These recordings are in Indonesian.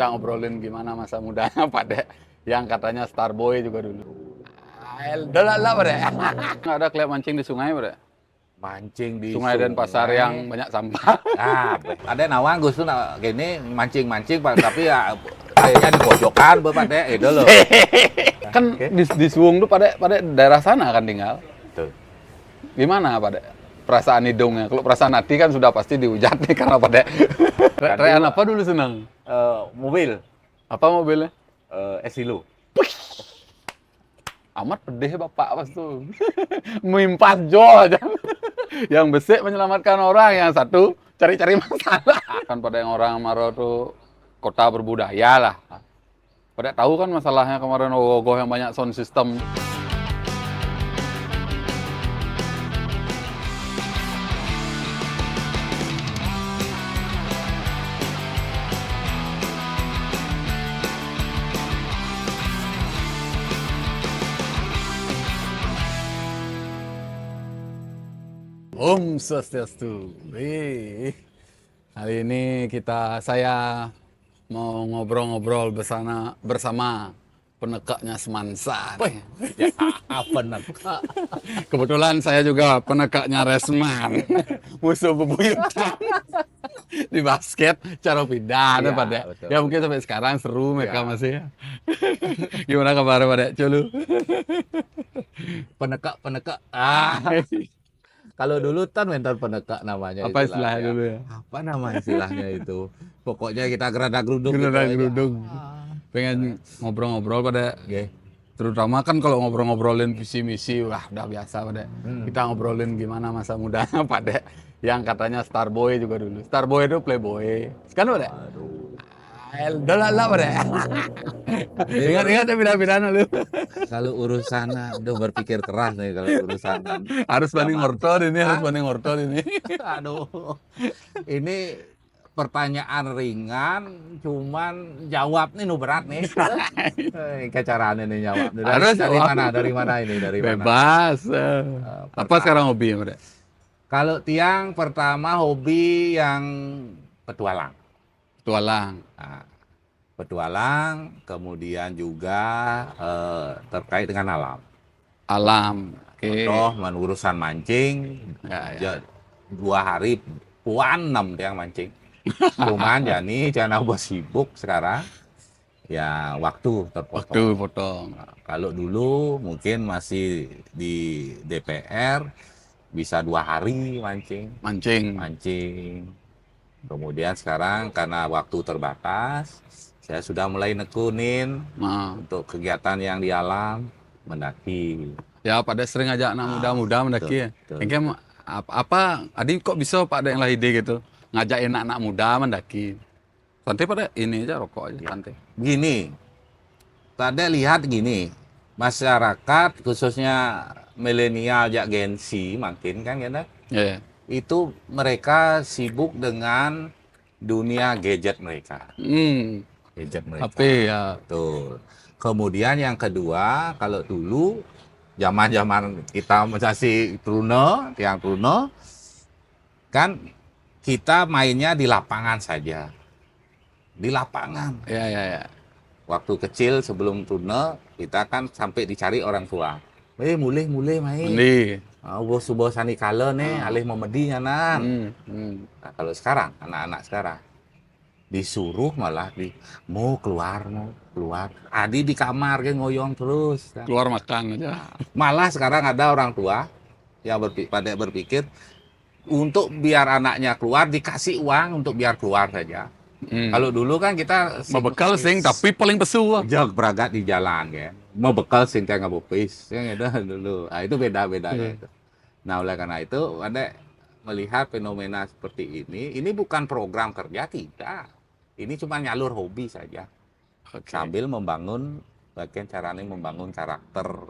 Kita ngobrolin gimana masa mudanya Pak yang katanya Starboy juga dulu. Udah lah Pak Nggak ada klep mancing di sungai Pak Mancing di Sungai Denpasar yang banyak sampah. ada nawang Gus tuh gini mancing Pak, tapi ya kayaknya di pojokan Bapak deh, itu loh. Kan di Suwung tuh pada daerah sana kan tinggal. Tuh. Gimana Pak perasaan hidungnya? Kalau perasaan hati kan sudah pasti dihujat nih karena Pak Rean apa dulu senang? Mobil Apa mobilnya? Esilo. Amat pedih bapak pas tuh. Mimpat jo aja. Yang besek menyelamatkan orang, yang satu cari-cari masalah. Kan pada yang orang Maro tuh kota berbudaya lah. Pada tahu kan masalahnya kemarin Ogoh yang banyak sound system. Om Swastiastu. Hari ini saya mau ngobrol-ngobrol bersama penekaknya Semansa. Ya, apa nak? Kebetulan saya juga penekaknya Resman. Musuh bebuyutan di basket cara pindah Ya, Pak betul. Ya mungkin sampai sekarang seru mereka Ya. masih ya. Gimana kabar Pak Culu? Penekak. Kalau dulu kan mentor penekak namanya. Apa istilahnya dulu ya? Apa nama istilahnya itu? Pokoknya kita geruduk gitu Geruduk, aja. geruduk. Pengen ngobrol-ngobrol pada Oke. terutama kan kalau ngobrol-ngobrolin visi misi, wah udah biasa Pak Kita ngobrolin gimana masa mudanya Pak yang katanya Starboy juga dulu. Starboy itu playboy. Sekarang Pak udah lah Pak Ingat-ingat ya pindah-pindahan lu. Kalau urusan udah berpikir keras nih kalau urusan. Harus banding ortod ini, harus banding ortod ini. Aduh. Ini pertanyaan ringan, cuman jawab nih nu berat nih. Kecaraan ini jawab. Harus Dari jawab. mana? Dari mana ini? Dari mana? Bebas. Apa sekarang hobi Pak? Kalau Tiang pertama hobi yang petualang. Petualang. Nah, petualang, kemudian juga terkait dengan alam. Alam. Oke. Contoh urusan mancing, Ya. 2 hari puan 6 Tiang mancing. Cuman Jani jangan bos sibuk sekarang. Ya waktu terpotong. Waktu potong. Kalau dulu mungkin masih di DPR bisa 2 hari Mancing. Kemudian sekarang karena waktu terbatas, saya sudah mulai nekunin Nah. untuk kegiatan yang di alam, mendaki. Ya pada sering ajak anak muda-muda mendaki ya. betul. Kayaknya apa adik kok bisa Pak ada yang lah ide gitu ngajakin anak-anak muda mendaki. Santai pada ini aja rokok aja santai. Gini, tadi lihat gini, masyarakat khususnya milenial jak Gen Z makin kan ya, Ya. itu mereka sibuk dengan dunia gadget mereka. Gadget mereka. HP ya. Betul. Kemudian yang kedua, kalau dulu zaman-zaman kita masih tiang Truno, kan kita mainnya di lapangan saja. Di lapangan. Ya. Waktu kecil sebelum Truno, kita kan sampai dicari orang tua. Mulai main. Mandi. Bos sani kala nih, alih memedi nyanan. Nah, kalau sekarang, anak-anak sekarang disuruh malah mau keluar. Adi di kamar kan ngoyong terus. Keluar makan aja. Malah sekarang ada orang tua yang berpikir untuk biar anaknya keluar dikasih uang untuk biar keluar saja. Kalau dulu kan kita Membekal sing tapi paling pesu. jog beragat di jalan kan. Mau bekal sing kayak ngabupis yang itu dulu. Nah, itu beda ya itu. Nah, oleh karena itu ada melihat fenomena seperti ini bukan program kerja tidak. Ini cuma nyalur hobi saja. Okay. Sambil membangun bagian caranya membangun karakter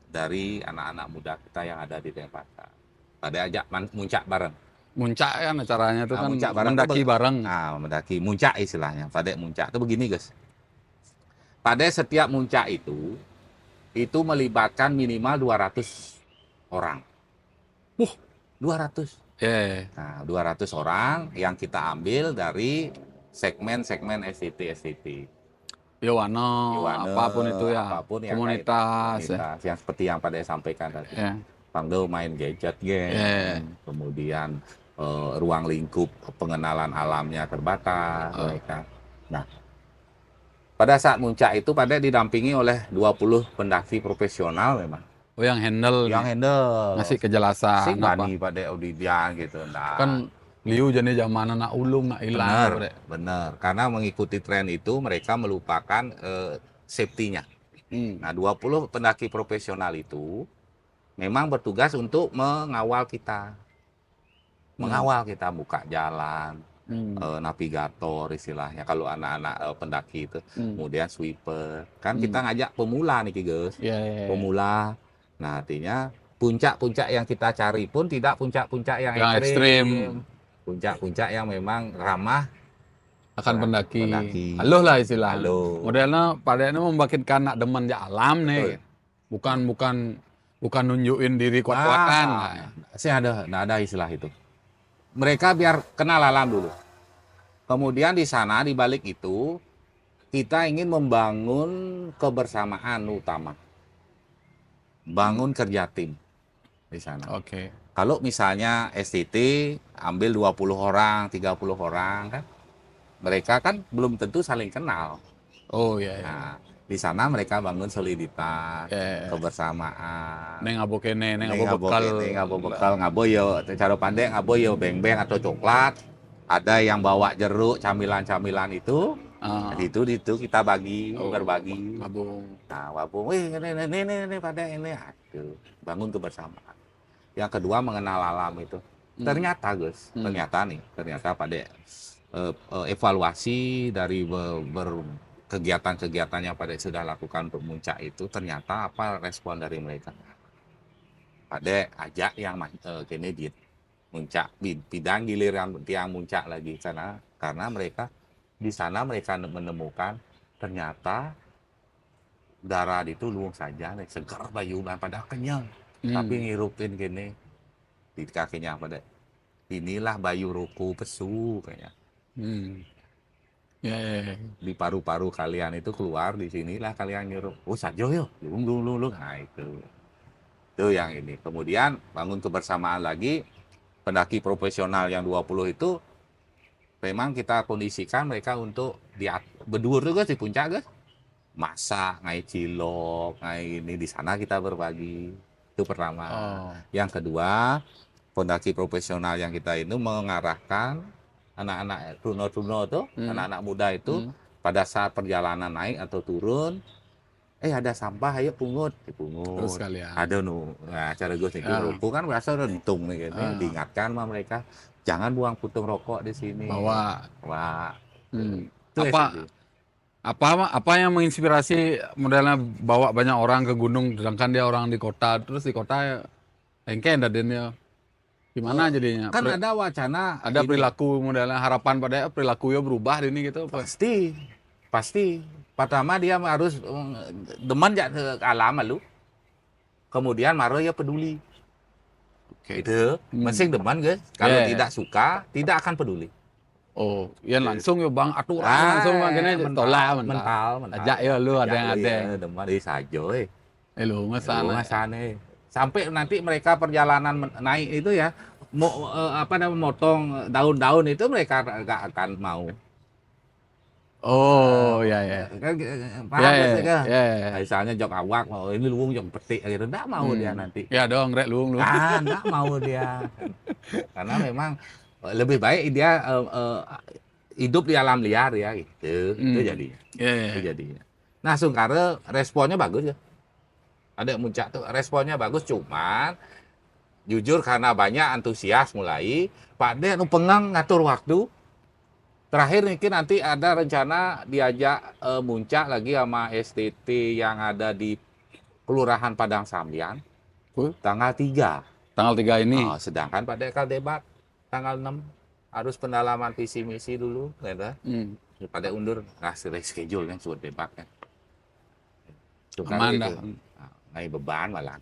dari anak-anak muda kita yang ada di Denpasar. Pada ajak muncak bareng. Muncak kan acaranya itu kan bareng mendaki bareng. Nah, mendaki muncak istilahnya. Pada muncak itu begini, guys. Pada setiap muncak itu melibatkan minimal 200 orang. 200. Yeah. Nah, 200 orang yang kita ambil dari segmen-segmen STT. Yowana, Iwane, apapun itu ya, apapun yang komunitas, komunitas yang seperti yang pada sampaikan tadi. ya. Panggil main gadget Ya. game, kemudian ruang lingkup pengenalan alamnya terbatas mereka. Nah, pada saat muncak itu pada didampingi oleh 20 pendaki profesional memang. Oh, yang handle Yang nih, handle ngasih kejelasan sing apa. bani pada Audidian gitu. Nah, Kan liu jenis zaman nak ulung nak hilang apa deh. benar. Karena mengikuti tren itu mereka melupakan safety-nya. Nah, 20 pendaki profesional itu memang bertugas untuk mengawal kita. Mengawal kita buka jalan, navigator istilahnya kalau anak-anak pendaki itu. Kemudian sweeper. Kan kita ngajak pemula nih, guys. Ya, ya. Pemula. Nah, artinya puncak-puncak yang kita cari pun tidak puncak-puncak yang Yang ekstrim. ekstrim. Puncak-puncak yang memang ramah Akan pendaki. pendaki. Halo lah istilahnya. Halo. Modelnya padanya membangkitkan anak demen ya alam nih. Betul. Bukan nunjukin diri kuat-kuatan. Saya ada istilah itu. Mereka biar kenal alam dulu. Kemudian di sana di balik itu kita ingin membangun kebersamaan utama. Bangun kerja tim di sana. Oke. Kalau misalnya STT ambil 20 orang, 30 orang kan. Mereka kan belum tentu saling kenal. Oh iya. Nah, di sana mereka bangun soliditas, Ya. kebersamaan. Neng abo kene, neng abo bekal. Ngabo bekal, ngabo yo, cara pandai ngabo yo beng-beng atau coklat. Ada yang bawa jeruk, camilan-camilan itu. Itu kita berbagi. Wabung. Nah, wabung, ini pada ini, aduh, bangun kebersamaan. Yang kedua mengenal alam itu. Ternyata Gus, ternyata pada evaluasi dari kegiatan-kegiatan yang pada sudah lakukan untuk muncak itu ternyata apa respon dari mereka pada ajak yang kini di muncak bidang giliran tiang muncak lagi karena mereka di sana mereka menemukan ternyata darah itu luang saja segar bayu pada kenyang tapi ngirupin gini di kakinya pada inilah bayu ruku pesu kayaknya. Ya. Di paru-paru kalian itu keluar di sinilah kalian nyuruh sajo yo lu nah itu yang ini kemudian bangun kebersamaan lagi pendaki profesional yang 20 itu memang kita kondisikan mereka untuk berdua tuh guys di puncak guys masak ngai cilok ngai ini di sana kita berbagi itu pertama. Yang kedua pendaki profesional yang kita itu mengarahkan anak-anak runo-runo tuh, anak-anak muda itu pada saat perjalanan naik atau turun, ada sampah, ayo pungut, dipungut. Terus kalian. Ada nah cara gue nih, rokok kan biasa rentung nih, diingatkan sama mereka, jangan buang putung rokok di sini. Bawa. Apa yang menginspirasi modelnya bawa banyak orang ke gunung, sedangkan dia orang di kota, terus di kota engke dadennya. Gimana jadinya? Kan ada wacana. Ada ini. Perilaku modelnya harapan pada perilaku ya berubah ini gitu. Pasti. Pertama dia harus demen ya ke alam lu. Kemudian marah ya peduli. Itu masing demen guys. Kalau tidak suka tidak akan peduli. Oh, ya langsung ya bang aturan langsung makanya tolak mental. Ajak ya lu ada yang ada. Demen di sajo lu ngasane. Sampai nanti mereka perjalanan naik itu ya motong daun-daun itu mereka nggak akan mau. Ya. Paham ya. Misalnya jok awak mau ini luung jok petik gitu nggak mau dia nanti. Ya dong rek luung. Nggak mau dia. Karena memang lebih baik dia hidup di alam liar ya gitu. Itu jadinya. Itu jadinya. Nah Sungkara responnya bagus ya. Ada muncak tuh responnya bagus cuman jujur karena banyak antusias mulai Pak De pengang ngatur waktu terakhir mungkin nanti ada rencana diajak muncak lagi sama STT yang ada di Kelurahan Padang Sambian tanggal 3 ini sedangkan Pak De debat tanggal 6 harus pendalaman visi misi dulu ternyata Pak De undur ngasih schedule yang sudah debat kan aman dah. Ngai beban malah.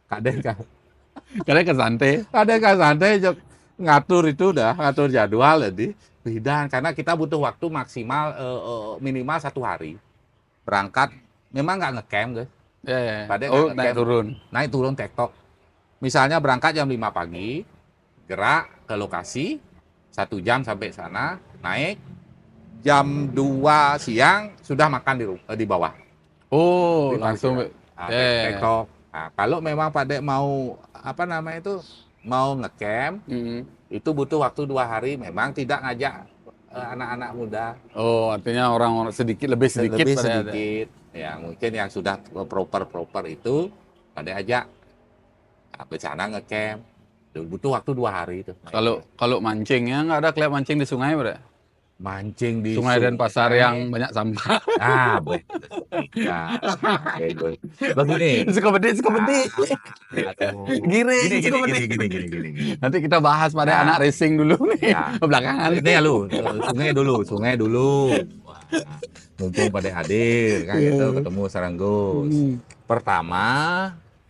Kadang ke santai jok ngatur jadwal jadi bidan karena kita butuh waktu maksimal minimal 1 hari berangkat. Memang nggak ngecamp guys, Ya. pada Oh, nggak naik ngecamp, turun. naik turun tektok. Misalnya berangkat jam 5 pagi, gerak ke lokasi 1 jam sampai sana, naik jam 2 siang sudah makan di bawah Oh, di langsung. parkiran. Nah, Ya. tektok. Nah, kalau memang pada mau apa namanya itu mau ngecamp Mm. itu butuh waktu 2 hari. Memang tidak ngajak anak-anak muda, Oh, artinya orang-orang sedikit, lebih sedikit lebih pada ada. sedikit. Ya mungkin yang sudah proper itu pada ajak bencana ngecamp. Butuh waktu 2 hari itu. Nah, Kalau itu. kalau mancingnya nggak ada kelihatan mancing di sungai, bre. Mancing di Sungai dan pasar sungai. yang banyak sampah. Betul sekali. Begini. Sukabedi, Sukabedi. Aduh. Giring, Gini, gini, Sukabedi. gini, gini, gini, gini, gini. Nanti kita bahas pada Nah, anak racing dulu nih, ya. belakangan. Ini ya lu, sungai dulu. Wah, mumpung pada hadir kan gitu, Iya. ketemu Saranggus. Hmm. Pertama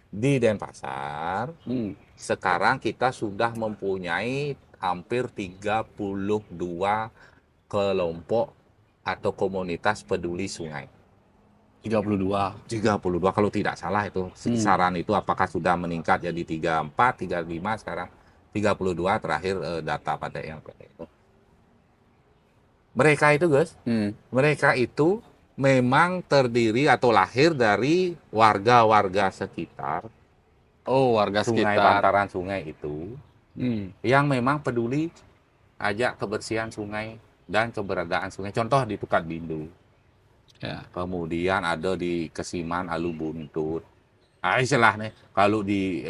di Denpasar, Hmm. sekarang kita sudah mempunyai hampir 32 kelompok atau komunitas peduli sungai. 32. 32 kalau tidak salah itu kisaran itu, apakah sudah meningkat jadi 34, 35 sekarang 32 terakhir data pada yang itu. Mereka itu guys, mereka itu memang terdiri atau lahir dari warga-warga sekitar Oh, warga sungai, sekitar. bantaran sungai itu yang memang peduli ajak kebersihan sungai dan keberadaan sungai. Contoh di Tukat Bindu. Ya. Kemudian ada di Kesiman Alu Buntut. Istilahnya kalau di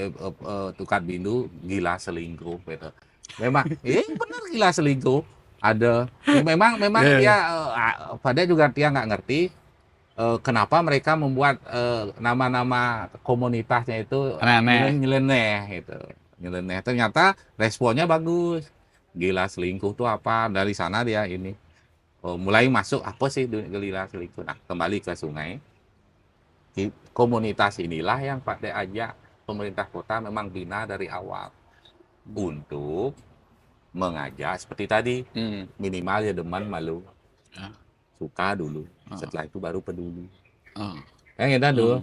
Tukat Bindu gila selingkuh gitu. Memang benar gila selingkuh. Ada memang Yeah. dia pada juga dia nggak ngerti kenapa mereka membuat nama-nama komunitasnya itu Aneh-aneh. nyeleneh gitu. Nyeleneh. Ternyata responnya bagus. Gila selingkuh tuh apa? Dari sana dia ini mulai masuk apa sih gila selingkuh. Nah, kembali ke sungai. Komunitas inilah yang pada ajak pemerintah kota memang bina dari awal untuk mengajak seperti tadi, minimal ya demen malu, suka dulu, setelah itu baru peduli. Yang edan dulu,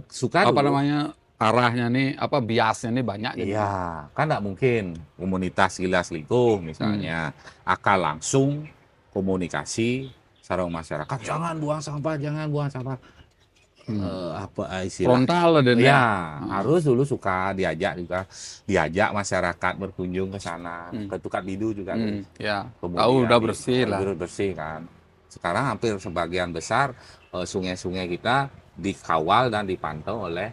suka Apa dulu. namanya, arahnya nih, apa biasnya nih banyak gitu. Iya, kan nggak mungkin komunitas gila selingkuh misalnya akan langsung komunikasi sarang masyarakat, jangan buang sampah, jangan buang sampah. Apa istilah Frontal ada nih. ya harus dulu suka diajak masyarakat berkunjung ke sana, ke Tukat Bidu juga Ya, kemudian tahu udah bersih lah. bersih kan. Sekarang hampir sebagian besar sungai-sungai kita dikawal dan dipantau oleh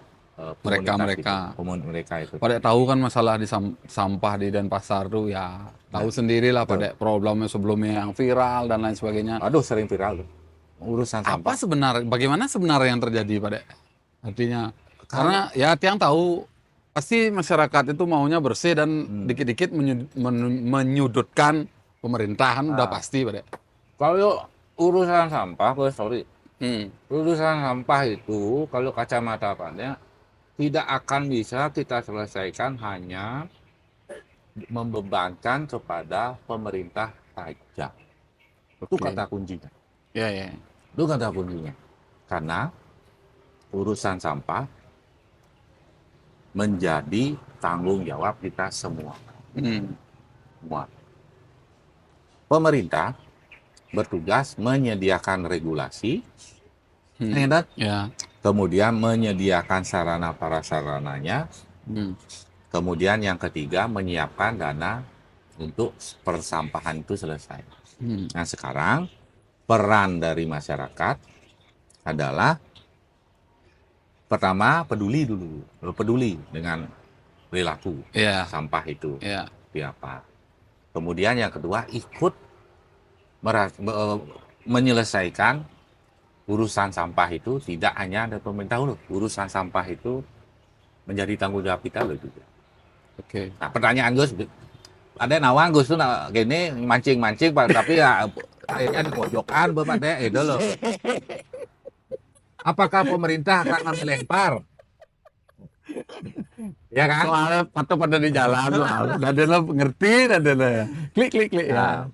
mereka itu. Pada tahu kan masalah di sampah di Denpasar tuh ya, tahu sendirilah pada problemnya sebelumnya yang viral dan lain sebagainya. Aduh, sering viral tuh urusan sampah. Bagaimana sebenarnya yang terjadi pada artinya? Karena ya tiang tahu pasti masyarakat itu maunya bersih dan dikit-dikit menyudutkan pemerintahan udah pasti pada. Kalau urusan sampah, urusan sampah itu kalau kacamata Paknya tidak akan bisa kita selesaikan hanya membebankan kepada pemerintah saja. Itu kata kuncinya. Ya. Itu kata kuncinya. Karena urusan sampah menjadi tanggung jawab kita semua. Semua. Pemerintah bertugas menyediakan regulasi, kemudian menyediakan sarana prasarananya, kemudian yang ketiga menyiapkan dana untuk persampahan itu selesai. Nah sekarang peran dari masyarakat adalah pertama peduli dengan perilaku sampah itu apa. Kemudian yang kedua ikut menyelesaikan urusan sampah itu tidak hanya dari pemerintah urusan sampah itu menjadi tanggung jawab kita loh juga. Nah pertanyaan Gus, ada nawang Gus tuh gini mancing tapi ya di pojokan bapak deh itu loh. Apakah pemerintah akan melempar Ya kan? Soalnya pada di jalan soalnya. Dan dia ngerti dan dia klik klik klik Nah,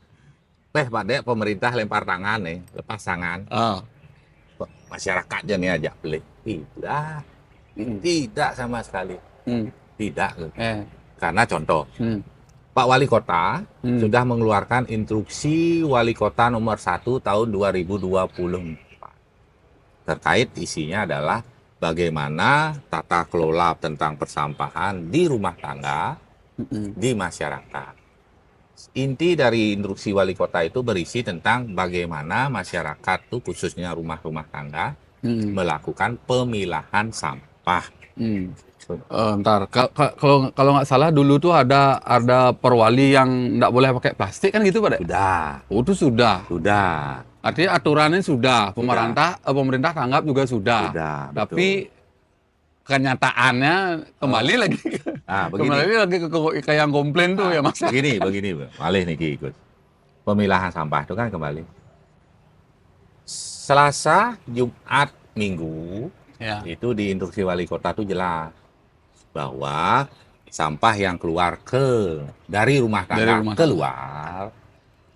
ya. Pak Dek, pemerintah lempar tangan nih, lepas tangan. Oh. Masyarakatnya nih ajak beli. Tidak, Hmm. tidak sama sekali. Hmm. Tidak. Eh. Karena contoh, Hmm. Pak Wali Kota Hmm. sudah mengeluarkan instruksi Wali Kota nomor 1 tahun 2024. Terkait isinya adalah bagaimana tata kelola tentang persampahan di rumah tangga, Hmm. di masyarakat. Inti dari instruksi Wali Kota itu berisi tentang bagaimana masyarakat tuh khususnya rumah-rumah tangga Hmm. melakukan pemilahan sampah. Hmm. Ntar kalau nggak salah dulu tuh ada perwali yang nggak boleh pakai plastik kan gitu Pak Dek? Sudah, Oh itu sudah. sudah, Artinya aturannya sudah, pemerintah tanggap juga sudah. sudah, betul. Tapi kenyataannya kembali lagi Nah, kembali begini, lagi ke yang komplain tuh ya nah, Mas. begini, malih nih Ki, ikut. Pemilahan sampah itu kan kembali. Selasa, Jumat, Minggu, Ya. itu di instruksi Wali Kota itu jelas bahwa sampah yang keluar dari rumah Dari tangga rumah tangga. keluar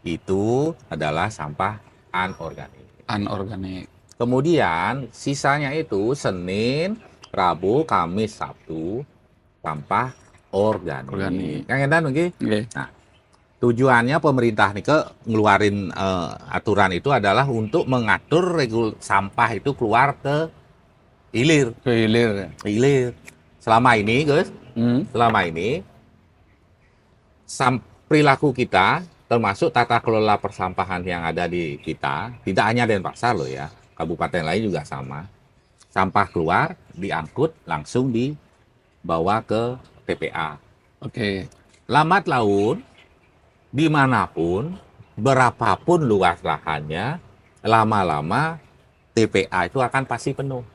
itu adalah sampah anorganik. Anorganik. Kemudian sisanya itu Senin, Rabu, Kamis, Sabtu sampah organik. Organik. Yang edan lagi. Oke. Nah, tujuannya pemerintah nih ke ngeluarin aturan itu adalah untuk mengatur sampah itu keluar ke hilir. Ke hilir ya. Hilir. Selama ini, guys, Hmm. selama ini perilaku kita termasuk tata kelola persampahan yang ada di kita, tidak hanya Denpasar loh ya, kabupaten lain juga sama. Sampah keluar, diangkut, langsung dibawa ke TPA. Oke. Lambat laun, dimanapun, berapapun luas lahannya, lama-lama TPA itu akan pasti penuh.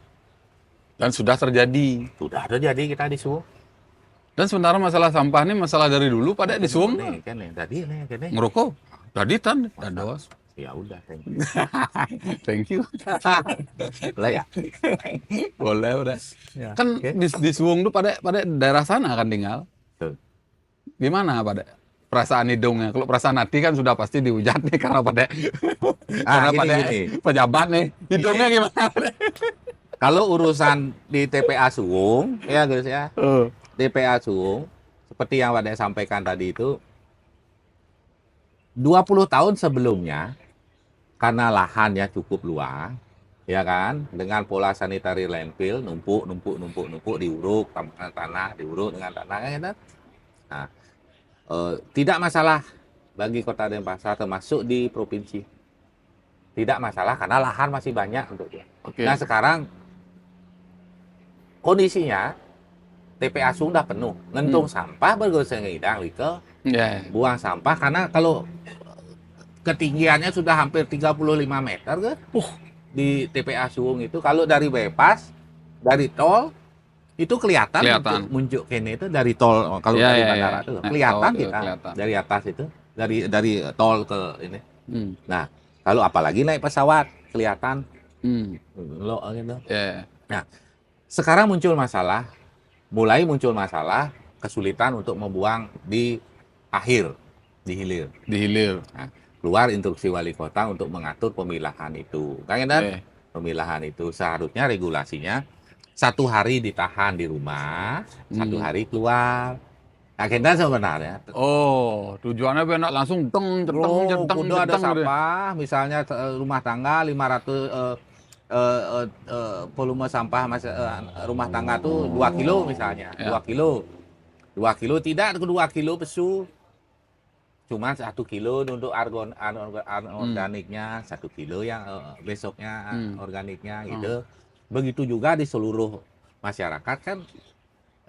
Dan sudah terjadi. Sudah terjadi kita di Suwung. Dan sebenarnya masalah sampah ini masalah dari dulu Pak Dek di Suwung. Nih, kan nih, tadi nih, kan nih. Ngerokok. Tadi tan, dados. Ya udah, thank you. Thank you. Lah ya. Boleh udah. Ya, Kan oke. di Suwung tuh pada daerah sana kan tinggal. Tuh. Gimana pada perasaan hidungnya? Kalau perasaan hati kan sudah pasti dihujat nih karena pada karena pada Gini. pejabat nih. Hidungnya gimana? Kalau urusan di TPA Suwung, ya guys ya, TPA Suwung, seperti yang Wade sampaikan tadi itu, 20 tahun sebelumnya, karena lahannya cukup luas, ya kan, dengan pola sanitary landfill, numpuk, diuruk, tambahan tanah, diuruk dengan tanah, kan gitu. Nah, tidak masalah bagi Kota Denpasar, termasuk di provinsi. Tidak masalah karena lahan masih banyak untuk dia. Oke. Nah sekarang kondisinya TPA sudah penuh, ngentung sampah bergoseng hidang ke Ya. buang sampah karena kalau ketinggiannya sudah hampir 35 meter ke di TPA Suwung itu kalau dari bypass dari tol itu kelihatan. Muncul kene itu dari tol kalau Ya, dari ya, bandara ya. itu kelihatan kita Kelihatan. dari atas itu dari tol ke ini. Hmm. Nah kalau apalagi naik pesawat kelihatan lo gitu. Ya. Nah sekarang mulai muncul masalah kesulitan untuk membuang di akhir, di hilir. Di hilir. Nah, keluar instruksi wali kota untuk mengatur pemilahan itu. Kang Edan, Oke. pemilahan itu seharusnya regulasinya 1 hari ditahan di rumah, 1 hari keluar. Kang Edan sebenarnya. Oh, tujuannya biar nak langsung Kudu ada sampah, misalnya rumah tangga 500 volume sampah rumah tangga tuh 2 kilo misalnya, Ya. 2 kilo. 2 kilo tidak 2 kilo pesu. Cuma 1 kilo untuk organiknya, 1 kilo yang besoknya organiknya gitu. Begitu juga di seluruh masyarakat kan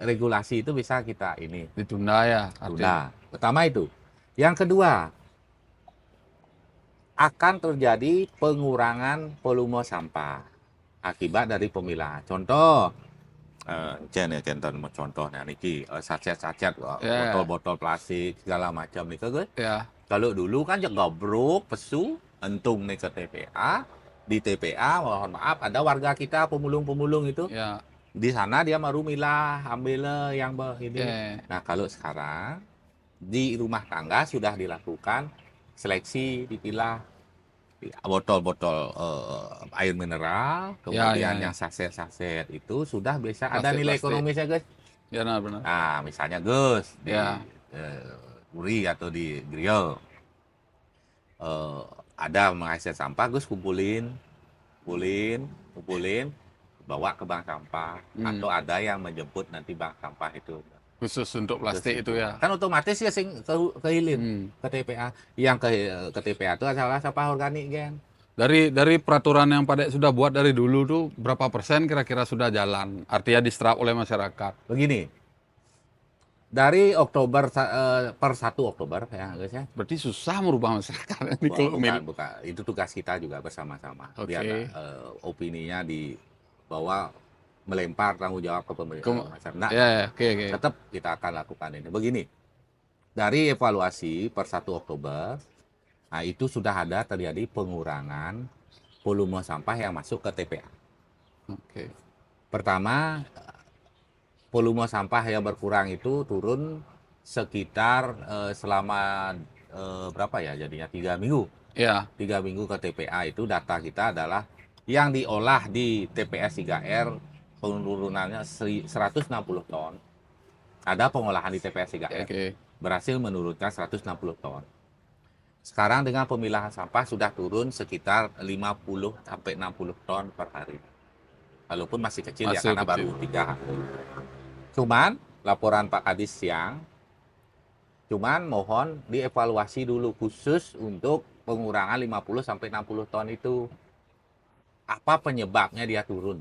regulasi itu bisa kita ini ditunda ya. tunda. Pertama itu. Yang kedua, akan terjadi pengurangan volume sampah akibat dari pemilahan. Contoh, contohnya niki sachet-sachet, botol-botol plastik segala macam nih guys. Ya. Kalau dulu kan gobrok, pesu, entung nih ke TPA. Di TPA, mohon maaf, ada warga kita pemulung-pemulung itu. Ya. Di sana dia baru milah, ambil yang ini. Ya. Nah, kalau sekarang di rumah tangga sudah dilakukan seleksi, dipilah botol-botol air mineral, Ya, kemudian ya, ya. yang saset-saset itu sudah bisa ada nilai Plastik-plastik. ekonomisnya, guys. Ya, benar-benar. Nah, misalnya Gus di Ya. Uri atau di Grill, eh, ada menghasilkan sampah, Gus kumpulin, kumpulin, bawa ke bank sampah, atau ada yang menjemput nanti bank sampah itu. Khusus untuk Terus plastik itu ya. kan otomatis ya sing ke hilir ke TPA. Yang ke TPA itu adalah sampah organik, kan. Dari peraturan yang Pak Dek sudah buat dari dulu tuh berapa persen kira-kira sudah jalan? Artinya diserap oleh masyarakat. Begini, dari Oktober per 1 Oktober ya guys ya. Berarti susah merubah masyarakat ini kalau Bukan, itu tugas kita juga bersama-sama. Biar Oke. opininya dibawa melempar tanggung jawab ke pemerintah masyarakat. Nah, Ya, ya, oke, oke. tetap kita akan lakukan ini. Begini, dari evaluasi per 1 Oktober, nah itu sudah ada terjadi pengurangan volume sampah yang masuk ke TPA. Oke. Pertama, volume sampah yang berkurang itu turun sekitar selama berapa ya jadinya 3 minggu. Ya. 3 minggu ke TPA itu data kita adalah yang diolah di TPS 3R penurunannya 160 ton. Ada pengolahan di TPS 3R Oke. berhasil menurunkan 160 ton. Sekarang dengan pemilahan sampah sudah turun sekitar 50 sampai 60 ton per hari. Walaupun masih kecil ya Masih karena kecil. baru 3 hari. Cuman laporan Pak Kadis siang, cuman mohon dievaluasi dulu khusus untuk pengurangan 50 sampai 60 ton itu. Apa penyebabnya dia turun?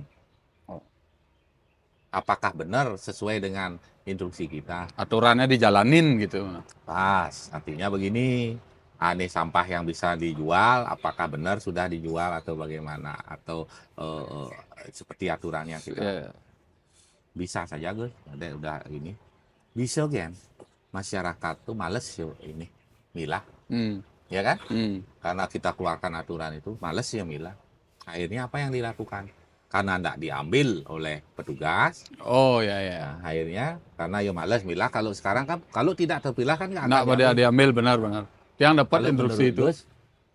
Apakah benar sesuai dengan instruksi kita? Aturannya dijalanin gitu. Pas, artinya begini, ini sampah yang bisa dijual, apakah benar sudah dijual atau bagaimana? Atau seperti aturan yang kita Ya. bisa saja, Gus. Ada udah ini. Bisa kan? Masyarakat tuh males yo ini milah, ya kan? Karena kita keluarkan aturan itu, males ya milah. Akhirnya apa yang dilakukan? Karena tidak diambil oleh petugas. Oh, ya, ya. Nah, akhirnya karena ya males milah. Kalau sekarang kan kalau tidak terpilah kan nggak Nggak akan pada diambil benar-benar. Yang dapat Kalau instruksi menurut itu Gus,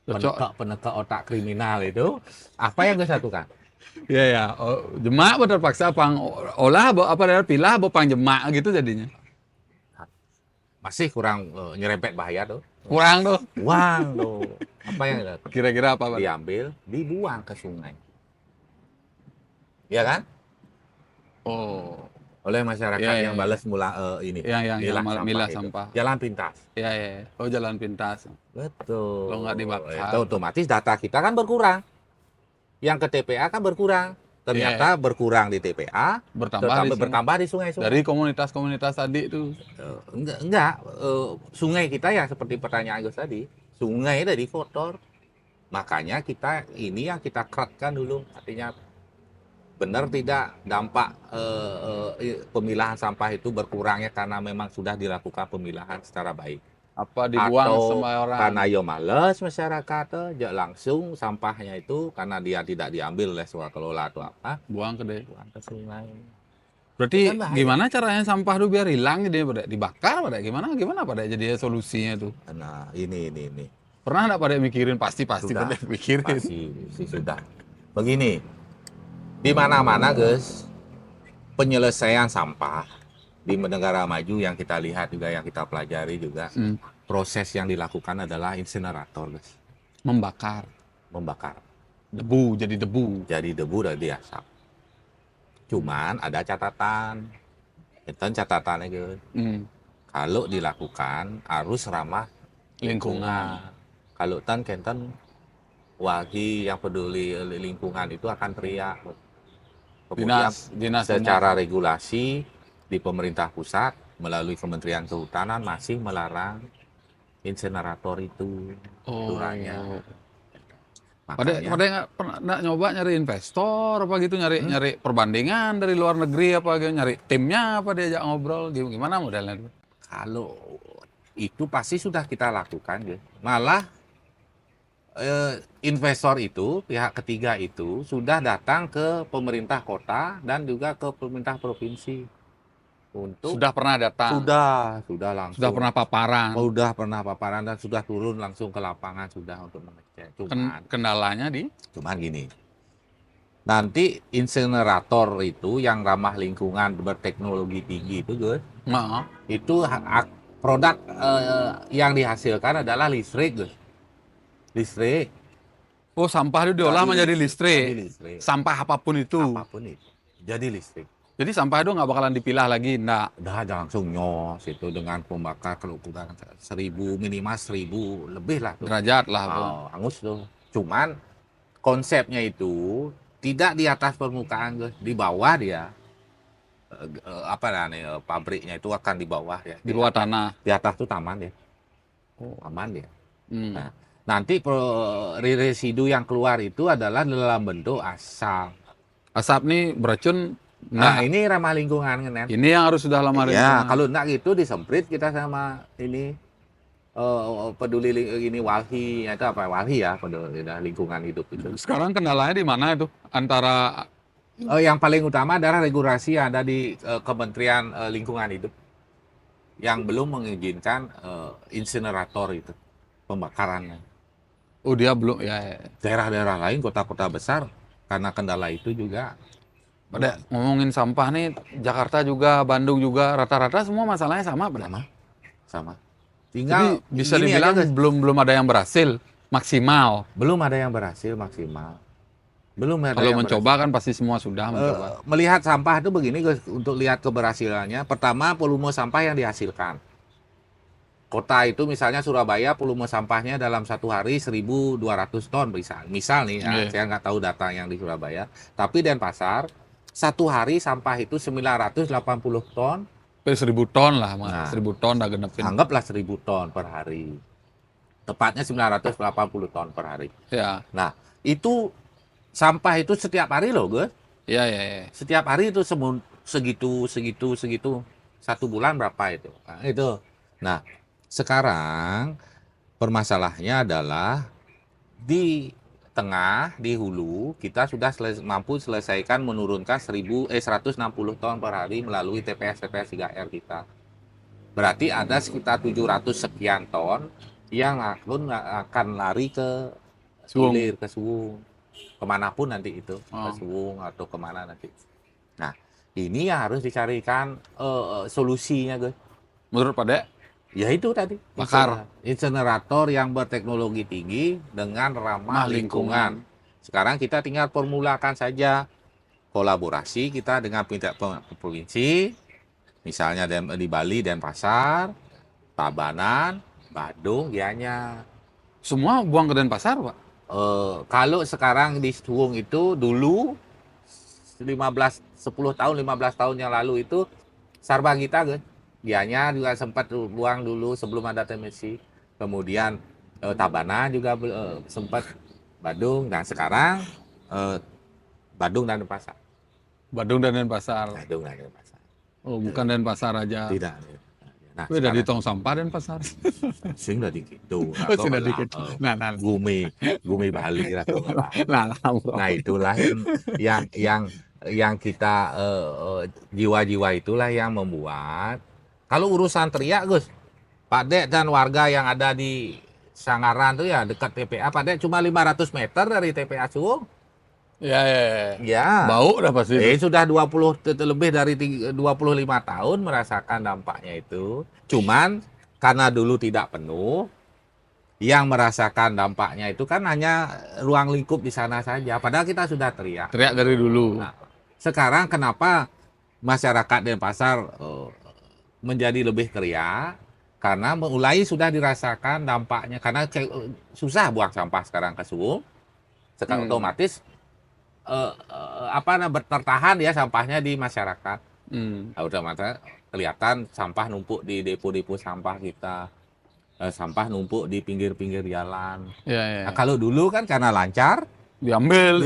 cocok. penekak otak kriminal itu apa yang Gus lakukan? Ya, ya. Oh, jemak betul paksa pang olah apa dari pilah pang jemak gitu jadinya. Masih kurang nyerempet bahaya tuh. Kurang tuh. Uang tuh. Apa yang dilakukan? Kira-kira apa, Pak? Diambil, dibuang ke sungai. Ya kan? Oh. Oleh masyarakat Ya, ya, yang ya. balas Yang milah itu. sampah. Jalan pintas. Ya, ya, ya. Oh, jalan pintas. Betul. Kalau nggak dibakar. Itu otomatis data kita kan berkurang. Yang ke TPA kan berkurang. Ternyata berkurang di TPA, Bertambah bertambah di sungai-sungai. dari komunitas-komunitas tadi itu. Enggak. Sungai kita ya seperti pertanyaan Gus tadi. Sungai dari kotor. Makanya kita ini yang kita keratkan dulu. Artinya benar tidak dampak pemilahan sampah itu berkurangnya karena memang sudah dilakukan pemilahan secara baik. Apa dibuang Atau sembarang. karena yo males masyarakat langsung sampahnya itu karena dia tidak diambil oleh swasta kelola atau apa Buang ke deh. buang ke sungai. Berarti Kan bahaya. gimana caranya sampah itu biar hilang gitu ya, Pak Dek? Dibakar, Pak Dek? Gimana Pak Dek? Jadi solusinya itu. Nah, ini. Pernah nggak Pak Dek mikirin? Pasti Pak Sudah, Dek mikirin. pasti sudah. Begini, di mana-mana guys, penyelesaian sampah di negara maju yang kita lihat juga, yang kita pelajari juga, proses yang dilakukan adalah insinerator guys. Membakar. Debu, Jadi debu. Jadi debu dari asap. Cuman ada catatan. Itu catatannya guys. Kalau dilakukan harus ramah Lingkungan. Kalau kenten wagi yang peduli lingkungan itu akan teriak. Kemudian Dinas secara regulasi di pemerintah pusat melalui Kementerian Kehutanan masih melarang insinerator itu aturannya. Pak Dek nggak pernah nyoba nyari investor apa gitu, nyari perbandingan dari luar negeri apa gitu, nyari timnya apa diajak ngobrol gimana modelnya itu? Kalau itu pasti sudah kita lakukan ya. Malah investor itu, pihak ketiga itu sudah datang ke pemerintah kota dan juga ke pemerintah provinsi untuk Sudah pernah datang, sudah langsung sudah pernah paparan. sudah pernah paparan dan sudah turun langsung ke lapangan sudah untuk mengecek. Kendalanya di Cuman gini, nanti insinerator itu yang ramah lingkungan berteknologi tinggi itu Gus, Maaf. itu produk yang dihasilkan adalah listrik Gus. Listrik. Oh, sampah itu diolah menjadi Jadi listrik. listrik. Sampah apapun itu. Apapun itu. Jadi listrik. Jadi sampah itu nggak bakalan dipilah lagi, enggak. Udah aja langsung nyos itu dengan pembakar kalau kurang 1000 minimal 1000 lebih lah tuh. Derajat lah, Bang. Oh, hangus tuh. Cuman konsepnya itu tidak di atas permukaan Gus, di bawah dia. Apa namanya pabriknya itu akan di bawah ya. Di bawah tanah. Di atas tuh taman ya. Oh. Taman ya. Hmm. Nah, nanti residu yang keluar itu adalah dalam bentuk asap. Asap nih beracun. Nah, Nah, ini ramah lingkungan kan. ini yang harus sudah lama Ya, lingkungan. kalau enggak gitu disemprit kita sama ini peduli ini walhi itu apa walhi ya peduli lingkungan hidup itu. Sekarang kendalanya di mana itu? Antara Yang paling utama adalah regulasi yang ada di Kementerian Lingkungan Hidup yang belum mengizinkan insinerator itu pembakarannya. oh dia belum ya. Daerah-daerah lain kota-kota besar karena kendala itu juga Pada ngomongin sampah nih, Jakarta juga, Bandung juga, rata-rata semua masalahnya sama, Pada. sama. Jadi Tinggal bisa gini dibilang aja, Gus. belum ada yang berhasil maksimal. Belum ada yang berhasil maksimal. Belum ada Kalau yang mencoba kan pasti semua sudah mencoba. melihat sampah itu begini Gus, untuk lihat keberhasilannya. Pertama, volume sampah yang dihasilkan. Kota itu misalnya Surabaya, volume sampahnya dalam satu hari 1.200 ton misal nih ya, Iya. saya nggak tahu data yang di Surabaya. Tapi Denpasar satu hari sampah itu 980 ton, Tapi 1.000 ton lah, Nah. 1.000 ton udah genepin. anggaplah 1.000 ton per hari. Tepatnya 980 ton per hari. Ya, Nah, itu sampah itu setiap hari loh, Gus. ya. Setiap hari itu segitu. Satu bulan berapa itu? Nah, itu. Nah, sekarang permasalahannya adalah di tengah, di hulu, kita sudah mampu selesaikan menurunkan 160 ton per hari melalui TPS 3R kita. Berarti ada sekitar 700 sekian ton yang akan lari ke Suwung. hilir, ke Suwung. Kemanapun nanti itu, ke Oh. Suwung atau kemana nanti. Nah, ini yang harus dicarikan solusinya, Gus. Menurut Pada, Ya itu tadi. Bakar. Insinerator yang berteknologi tinggi dengan ramah lingkungan. Sekarang kita tinggal formulakan saja kolaborasi kita dengan pihak provinsi, misalnya di Bali, Denpasar, Tabanan, Badung, Gianyar. semua buang ke Denpasar, Pak. Kalau sekarang di Suwung itu dulu 10 tahun 15 tahun yang lalu itu Sarbagita Gus. Gianyar juga sempat buang dulu sebelum ada TMC. Kemudian Tabanan juga sempat Badung. Nah sekarang Badung dan Denpasar. Badung dan Denpasar. Badung dan Denpasar. Oh, bukan Denpasar aja. Tidak. Nah, Wih, dari tong sampah Denpasar. sing udah gitu. Oh, sudah dikit. Nah, Gumi Bali atau apa. bro. Nah itulah yang kita jiwa-jiwa itulah yang membuat. Kalau urusan teriak Gus, Pak Dek dan warga yang ada di Sangaran tuh ya dekat TPA, Pak Dek cuma 500 meter dari TPA Suwung. Ya. Ya. Bau udah pasti. Sudah 20 lebih dari 25 tahun merasakan dampaknya itu. Cuman karena dulu tidak penuh, yang merasakan dampaknya itu kan hanya ruang lingkup di sana saja. Padahal kita sudah teriak. Teriak dari dulu. Nah, sekarang kenapa masyarakat Denpasar menjadi lebih teriak? Karena mulai sudah dirasakan dampaknya. Karena susah buang sampah sekarang ke Suwung. Sekarang otomatis tertahan ya sampahnya di masyarakat. Otomatis kelihatan sampah numpuk di depo-depo sampah kita. Sampah numpuk di pinggir-pinggir jalan. Ya. Nah, kalau dulu kan karena lancar, Diambil,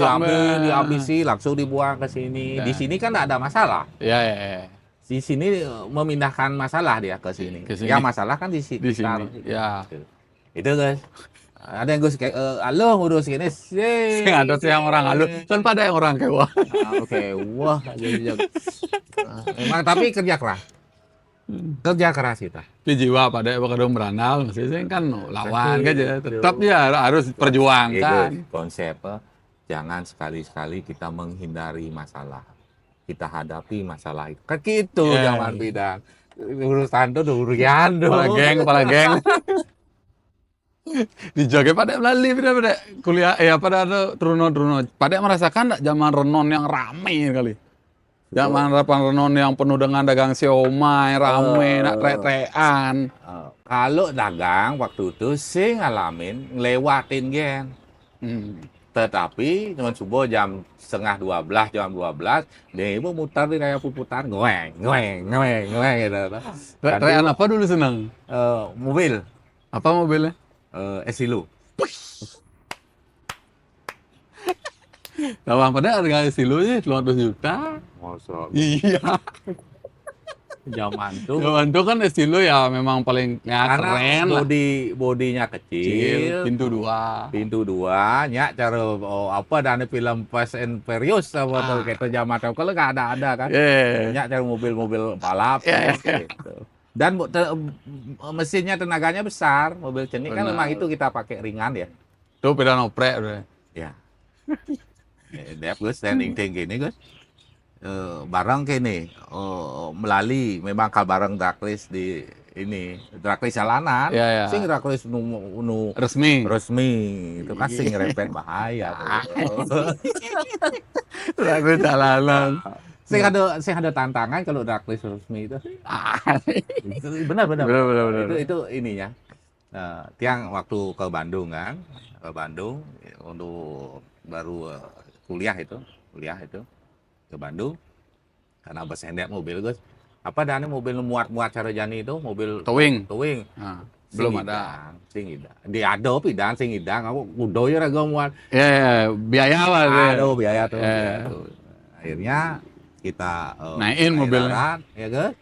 dihabisi, langsung dibuang ke sini. Ya. Di sini kan tidak ada masalah. Ya. Di sini memindahkan masalah dia ke sini. Ke sini. Yang masalah kan di Di sekitar. sini. Ya. Itu guys. Ada yang Gus kayak halo ngurus gini sih. Sing ada sih yang orang halus, kan pada yang orang kewa. Oke, wah jadi emang tapi kerja keras kita. Di jiwa pada yang kadang beranal, maksudnya kan lawan Tapi, aja, tetap ya harus perjuangkan. Konsep jangan sekali-sekali kita menghindari masalah. Kita hadapi masalah itu. Kan gitu Ya. zaman bidang. Urusan tuh durian tuh. Kepala geng. Dijaga pada melalui pada kuliah pada ada Truno. Pada merasakan nggak zaman renon yang ramai kali. Zaman harapan renon yang penuh dengan dagang siomay, rame, nak trek-trekan. Kalau dagang waktu itu sih ngalamin ngelewatin gen. Tetapi teman subuh jam setengah 12, jam 12, dia ibu mutar di raya Puputan, ngoeng gitu. Trek-trekan apa dulu senang? Mobil, Apa mobilnya? Esilu. Lawang pada harga silunya 200 juta. Masa Iya. zaman tuh. Zaman itu kan estilo ya memang paling ya Karena keren lah. bodinya kecil, Pintu 2. pintu 2, nyak cara apa dan film Fast and Furious apa tuh kayak zaman tuh kalau nggak ada kan. Yeah. Nyak cara mobil-mobil balap gitu. Dan mesinnya tenaganya besar, mobil cenik kan Benar. memang itu kita pakai ringan ya. Tuh peda oprek udah. Ya. Dep Gus standing gini Gus. Barang kini melalui memang kal barang Draklis di ini Draklis jalanan. Ya, ya. Sing Draklis nu Resmi. itu kan sing repet bahaya. Lagu jalanan. Sing ada tantangan kalau Draklis resmi itu. Benar. Benar. Itu ininya. Tiang waktu ke Bandung kan, untuk baru kuliah itu ke Bandung karena besendet mobil Gus. Apa dana mobil muat cara jani itu mobil Towing. Nah, Belum ada. Sing idang. Di ado pidan sing idang aku udo ya raga muat. Ya, biaya lah. Aduh biaya tuh. Ya. Akhirnya kita Naikin mobilnya. darat, ya Gus.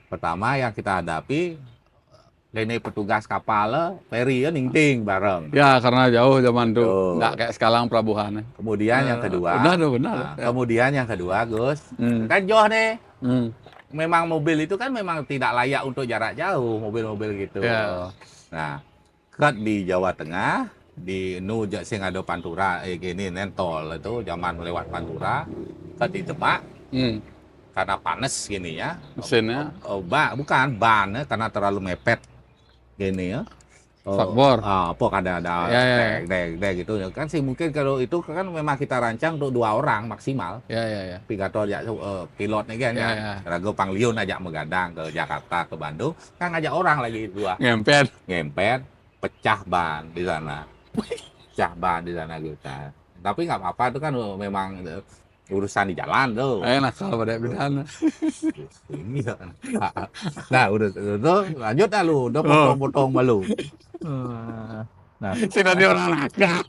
Pertama yang kita hadapi ini petugas kapal ferry ya ningting bareng. Ya, karena jauh zaman itu. Tuh. Nggak kayak sekarang pelabuhannya. Kemudian yang kedua. Benar. Kemudian yang kedua, Gus. Kan jauh nih. Hmm. Memang mobil itu kan memang tidak layak untuk jarak jauh, mobil-mobil gitu. Ya. Nah, cut di Jawa Tengah, di sing ada Pantura, gini nentol itu zaman lewat Pantura, cut di Demak. Karena panas gini ya. Mesinnya. Bukan ban karena terlalu mepet gini ya. Fakbor. Apa ada Ya. deg gitu kan sih mungkin kalau itu kan memang kita rancang untuk 2 orang maksimal. Ya. Pigato aja pilotnya kan Ya. Rago Pangliun ajak megadang ke Jakarta ke Bandung kan ngajak orang lagi 2 ngempet pecah ban di sana kita tapi nggak apa-apa itu kan memang urusan di jalan tuh. Enak kalau pada bidana. Nah, udah lanjut dah lu, udah potong-potong malu. Nah, Sini dia orang nakal.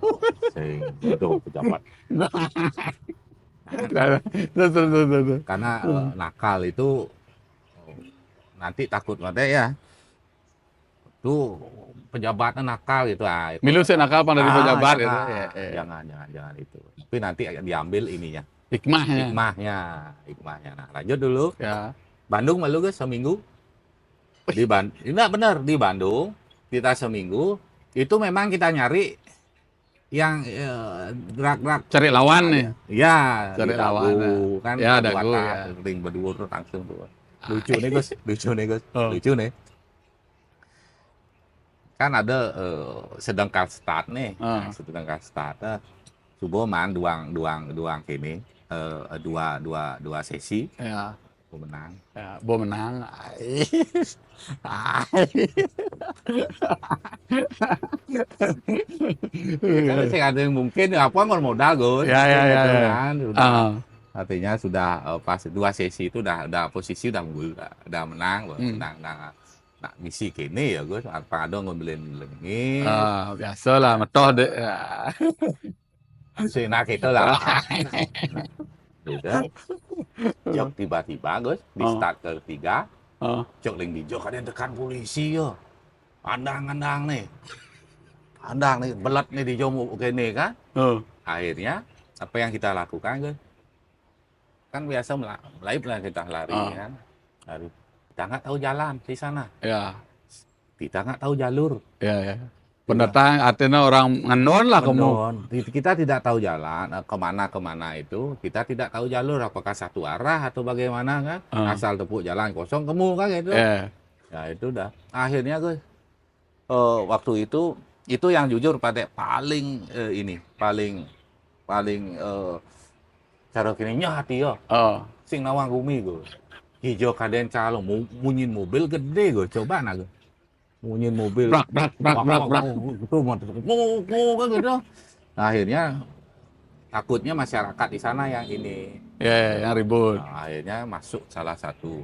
itu pejabat. Tuh. Karena nakal itu nanti takut mati ya. Tuh pejabatnya nakal gitu. Milu sih nakal pandai pejabat itu. Jangan itu. Tapi nanti diambil ininya. Hikmahnya. Nah, lanjut dulu. Ya. Bandung malu guys seminggu. Enggak benar di Bandung kita seminggu itu memang kita nyari yang drag Cari lawan nih. ya Cari di lawan, Dagu, kan ya, buat Dagu, ya. ring berdua tuh langsung tuh lucu nih Gus Oh. lucu nih kan ada sedangkan start nih sedangkan start subuh man duang kini dua sesi Ya. menang. Ya, Bo menang. Karena sih ada yang mungkin apa nggak modal Gus. Ya. Kan, artinya sudah pas 2 sesi itu udah posisi udah menang. Nah, misi kini ya Gus, apa ada ngambilin lengi. Biasa lah, metoh deh. Nah gitu lah. Udah. Jok tiba-tiba Gus, di start ketiga. Jok ling di jok ada yang dekat polisi yo. Andang nih. andang nih, belat nih di jomuk gini kan. Oh. Akhirnya apa yang kita lakukan kan biasa melayu lah kita lari Ah. kan. Lari. Kita nggak tahu jalan di sana. Ya, Kita nggak tahu jalur. ya. Pendatang artinya orang ngendon lah kamu. Mendon. Kita tidak tahu jalan kemana itu. Kita tidak tahu jalur apakah satu arah atau bagaimana kan. Asal tepuk jalan kosong kamu kan gitu. Ya itu udah. Akhirnya gue waktu itu yang jujur pada paling cara kininya hati yo. Sing nawang gumi gue. Hijau kaden calo munyin mobil gede gue coba gue. Munyin mobil. Brak. Itu kan gitu. Nah, akhirnya takutnya masyarakat di sana yang ini. Ya, yang ribut. Nah, akhirnya masuk salah satu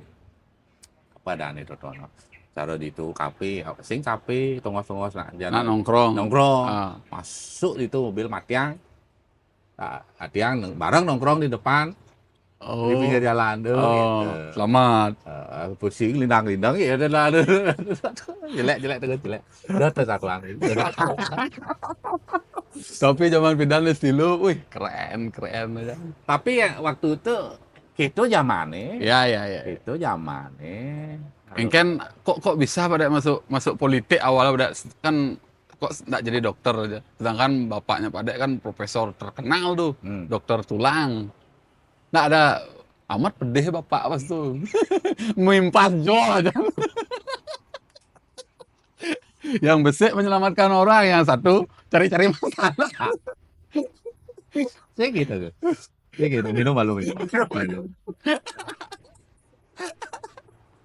apa dan itu tono. Cara di itu kafe, tongos-tongos Nak nongkrong. Masuk itu mobil matiang. Nah, matiang bareng nongkrong di depan. Di pinggir jalan tuh. Gitu. Selamat. Pusing lindang ya udah jelek. Udah tersatuan. Tapi zaman pindahan dulu, wih keren aja. Tapi ya waktu itu zamannya. Ya. Itu zamannya. Mungkin kok bisa pada masuk politik awalnya kan kok nggak jadi dokter aja. Sedangkan bapaknya pada kan profesor terkenal tuh, dokter tulang. Nggak ada amat pedih bapak pas tuh. Mimpas jo aja. Yang besek menyelamatkan orang, yang satu cari-cari masalah. Saya gitu. Minum malu.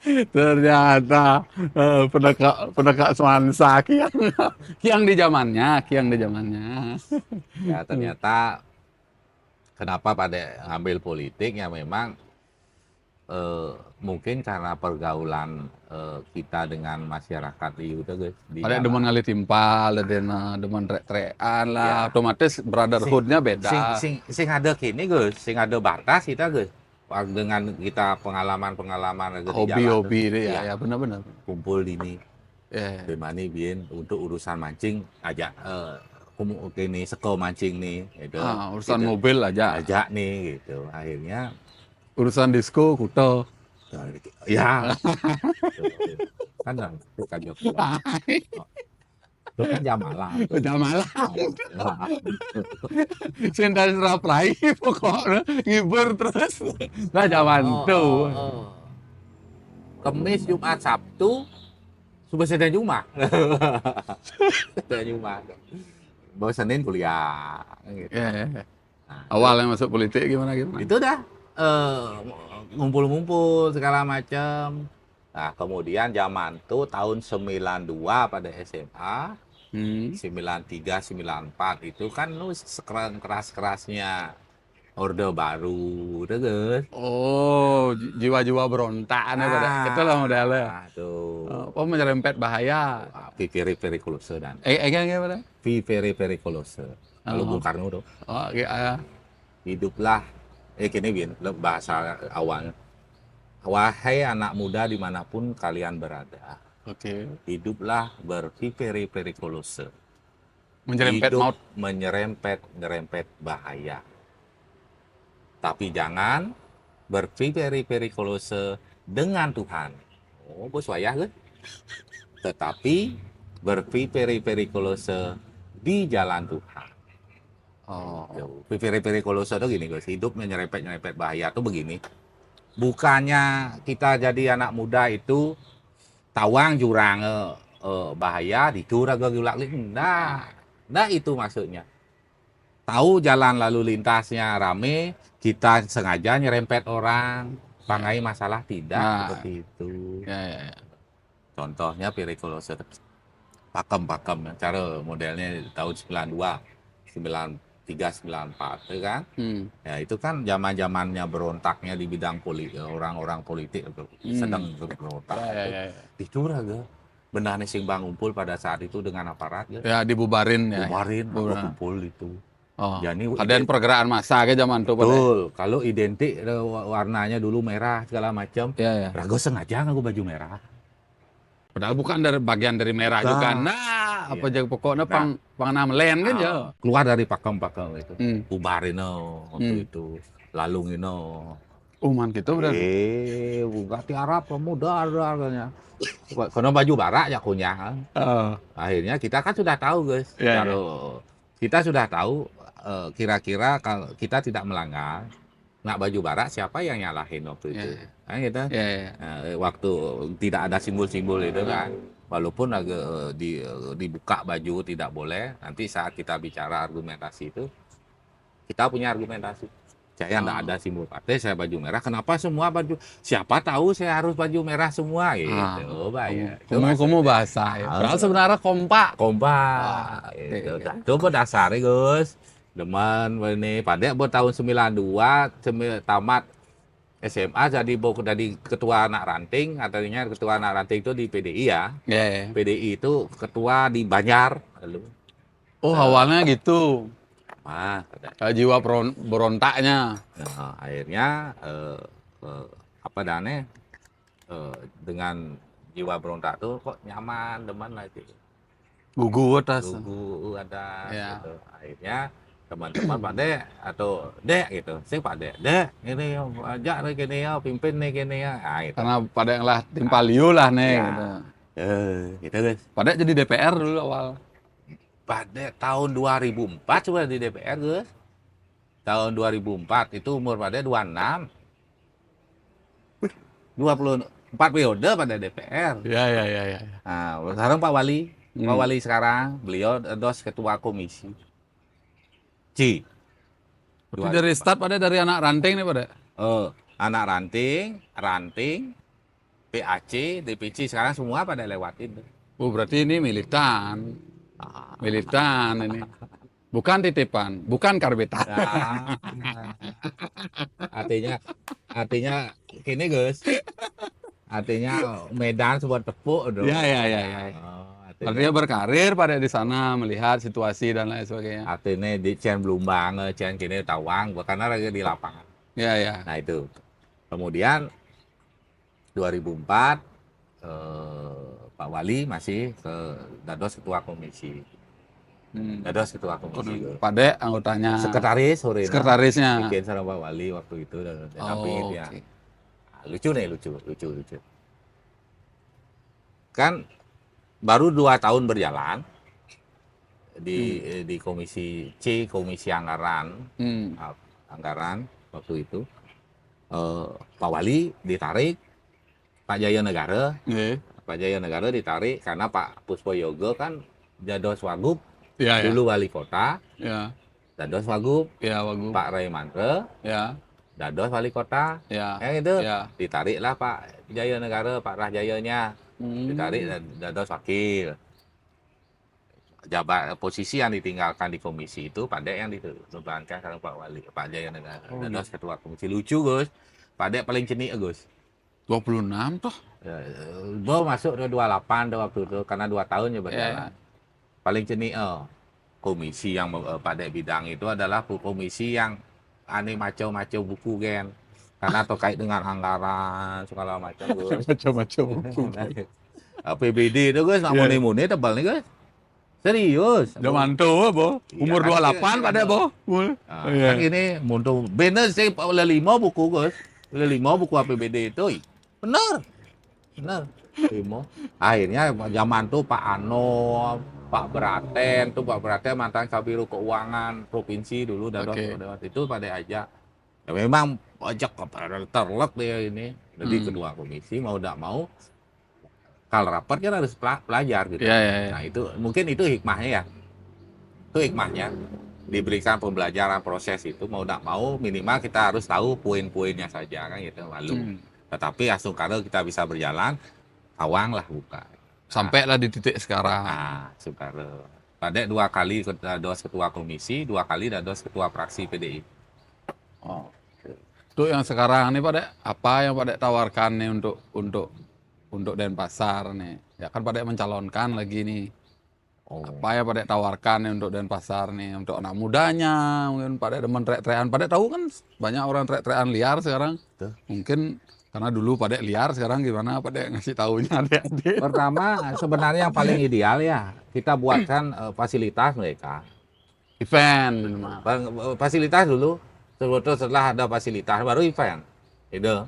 Ternyata pendekat semansa kiang di zamannya. Ya ternyata kenapa pada ambil politik ya memang mungkin karena pergaulan kita dengan masyarakat di itu guys. Ada demen ngali timpal, ada demen trek-trekan lah, ya. Otomatis brotherhood-nya beda. Sing ada kini guys, sing ada batas kita guys. Dengan kita pengalaman hobi ya benar-benar kumpul ini. Bemani bien untuk urusan mancing ajak ini seko mancing nih gitu. Urusan gitu. Mobil ajak nih gitu. Akhirnya urusan disco kuto. Ya. Kan bukan Jogja. Itu kan jam malam. Sendal seraprai pokoknya ngibur terus. Nah zaman tuh. Kemis, Jumat, Sabtu, Senin Jumat. Bawa Senin kuliah. Gitu. Ya. Awalnya masuk politik gimana? Itu dah ngumpul-ngumpul segala macam. Nah kemudian zaman tuh tahun 92 pada SMA, 93, 94 itu kan lu keras-kerasnya Orde Baru, udah guys. Jiwa-jiwa berontak pada itu lah modelnya. Tuh. Menyerempet bahaya. Very periculose dan. Gimana? Very periculose. Kalau Bung Karno tuh. Hiduplah. Kini bien bahasa awalnya. Wahai anak muda dimanapun kalian berada, hiduplah berpikir periculose. Menyerempet maut, menyerempet bahaya. Tapi jangan berpikir periculose dengan Tuhan. Bos wayah kan? Tetapi berpikir periculose di jalan Tuhan. Pikir periculose itu gini guys, hidup menyerempet bahaya tuh begini. Bukannya kita jadi anak muda itu tawang jurang bahaya dicurang gulak nah itu maksudnya. Tahu jalan lalu lintasnya rame, kita sengaja nyerempet orang, pangai masalah tidak seperti itu. Ya. Contohnya periculose pakem cara modelnya tahun 92, 93, 94 kan? Ya itu kan zaman-zamannya berontaknya di bidang orang-orang politik sedang berontak. Dicurang ga? Benar nih sing bang ngumpul pada saat itu dengan aparat ga? Ya dibubarin ya. Kumpul itu. Jadi ada pergerakan massa ke zaman itu. Betul. Kalau identik warnanya dulu merah segala macam. Ya. Rago sengaja ngaku baju merah. Padahal bukan dari bagian dari merah juga. Nah, apa aja pokoknya pang melen kan ya. Keluar dari pakem-pakem itu. Hmm. Bubarin waktu itu. Lalu ngino. Man gitu berarti. Bugatti Arab pemuda harganya. Karena baju barak ya kunyah. Akhirnya kita kan sudah tahu guys. Kalau kita sudah tahu kira-kira kalau kita tidak melanggar, nggak baju barak siapa yang nyalahin waktu itu? Kan kita waktu tidak ada simbol-simbol itu kan. Walaupun agak dibuka baju tidak boleh. Nanti saat kita bicara argumentasi itu, kita punya argumentasi. Saya enggak ada simbol partai, saya baju merah. Kenapa semua baju? Siapa tahu saya harus baju merah semua gitu. Kamu bahasa ya. Padahal sebenarnya kompak. Gitu. Coba dasarnya Gus. Demen ini pada tahun 92 tamat SMA jadi ketua anak ranting, artinya ketua anak ranting itu di PDI ya. PDI itu ketua di Banjar. Awalnya gitu. Jiwa berontaknya. Nah, akhirnya dengan jiwa berontak tuh kok nyaman, demen lah itu. Gugu atas. Gugu ada. Gitu. Akhirnya teman-teman Pak Dek atau Dek gitu, saya Pak Dek ini ajak nih gini ya, pimpin nih gini ya. Nah, gitu. Karena Pak Dek lah tim Palio lah nih. Gitu. Gitu guys. Pak Dek jadi DPR dulu awal. Pada tahun 2004 sudah di DPR, guys. Tahun 2004 itu umur pada 26. 24 periode pada DPR. Ya. Nah, sekarang Pak Wali. Pak Wali sekarang, beliau dos ketua komisi. Dari start pada dari anak ranting nih pada. Anak ranting, PAC, DPC sekarang semua pada lewatin. Berarti ini militan. Militan ini. Bukan titipan, bukan karbetan. Artinya gini Gus. Artinya Medan sebuah tepuk. Ya. Artinya berkarir pada di sana melihat situasi dan lain sebagainya. Artinya di Cian Blumbang, Cian kini Tawang, karena lagi di lapangan. Ya. Nah itu. Kemudian 2004 Pak Wali masih ke Dados ketua komisi. Dados ketua komisi. Pak Dek anggotanya. Sekretarisnya. Bikin sama Pak Wali waktu itu dan ya. Lucu. Kan baru 2 tahun berjalan di komisi C, komisi anggaran. Anggaran waktu itu. Pak Wali ditarik, Pak Jaya Negara. Pak Jaya Negara ditarik karena Pak Puspo Yogo kan Dados Wagub. Dulu wali kota. Dados Wagub. Pak Ray Mantre. Dados wali kota. Itu ditariklah Pak Jaya Negara, Pak Rahjayanya. Ditarik Dados wakil. Posisi yang ditinggalkan di komisi itu Pak Dek yang dibebankan sekarang Pak Wali, Pak Jaya Negara. Dados ketua komisi. Lucu Gus. Pak Dek paling cenik Gus. 26 toh. Gue masuk ke 28 waktu itu karena 2 tahun ya berjalan. Paling cenik komisi yang Pak Dek bidang itu adalah komisi yang aneh macam-macam buku kan. Karena terkait dengan anggaran segala macam. Macam-macam buku. PBD itu guys, nak muni-muni tebal nih guys. Serius. Udah mantul Bo. Umur 28 pada Bo. Kan ini muntul. Bener sih 5 buku guys. 5 buku APBD itu. Bener. 5. Akhirnya zaman tuh Pak Ano, Pak Braten mantan Kabiro Keuangan Provinsi dulu Dados itu pada ajak. Ya memang ajak terlek dia ini. Jadi kedua komisi mau tidak mau kalau rapat kan harus belajar gitu. Nah itu mungkin itu hikmahnya ya. Itu hikmahnya diberikan pembelajaran proses itu mau tidak mau minimal kita harus tahu poin-poinnya saja kan gitu lalu. Tetapi langsung kalau kita bisa berjalan awang lah buka. Sampailah di titik sekarang. Sekarang. Pada 2 kali Dados ketua komisi, 2 kali Dados ketua fraksi PDI. Itu yang sekarang nih Pak Dek, apa yang Pak Dek tawarkan nih untuk Denpasar nih? Ya kan Pak Dek mencalonkan lagi nih. Apa yang Pak Dek tawarkan nih untuk Denpasar nih? Untuk anak mudanya, mungkin Pak Dek demen trek-trekan. Pak Dek tahu kan banyak orang trek-trekan liar sekarang. Mungkin Karena dulu pada liar, sekarang gimana pada ngasih taunya adik-adik. Pertama sebenarnya yang paling ideal ya kita buatkan fasilitas mereka. Event minimal. Fasilitas dulu, setelah ada fasilitas baru event. Itu.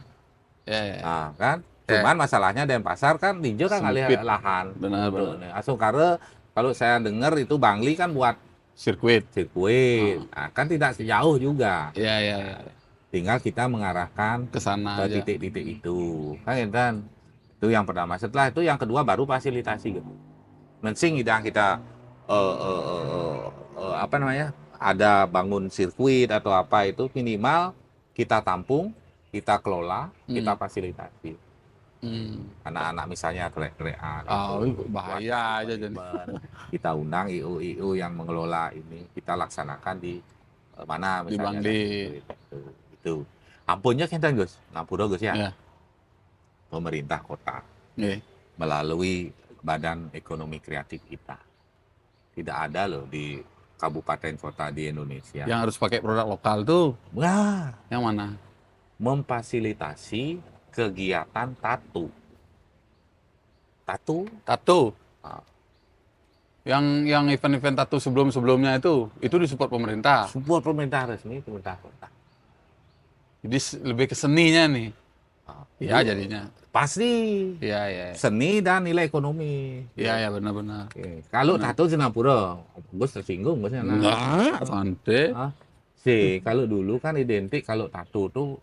Ya, ya. Nah, kan? Cuman masalahnya Denpasar kan ninja kan ngalih Sempit. lahan. Benar, Tuh, benar. nih. Karena kalau saya dengar itu Bangli kan buat Sirkuit. sirkuit. Nah, kan tidak sejauh juga. Ya, ya, ya. Tinggal kita mengarahkan Ke sana ke aja. titik-titik itu. Kan itu yang pertama. Setelah itu yang kedua baru fasilitasi gitu. Mensing yang kita apa namanya? Ada bangun sirkuit atau apa itu minimal kita tampung, kita kelola, kita fasilitasi. Anak-anak misalnya trek-trekan itu bahaya aja jadi. kita undang IU yang mengelola ini, kita laksanakan di mana Di misalnya Bangli. itu. Ampunnya kita Gus, Ngapura Gus ya. Ya. Pemerintah kota Nih. melalui Badan Ekonomi Kreatif kita. Tidak ada loh di kabupaten kota di Indonesia. Yang harus pakai produk lokal tuh Wah, yang mana? memfasilitasi kegiatan tato. Tato. Ah. Yang event-event tato sebelum-sebelumnya itu disupport pemerintah. Sebuah pemerintah resmi, pemerintah kota. Jadi lebih ke seninya nih. Ya Itu jadinya. pasti Iya, iya. seni dan nilai ekonomi. Iya, ya benar-benar. Oke. Kalau tato Singapura, Gus tersinggung Gus. Enggak, santai. Sih, kalau dulu kan identik kalau tato tuh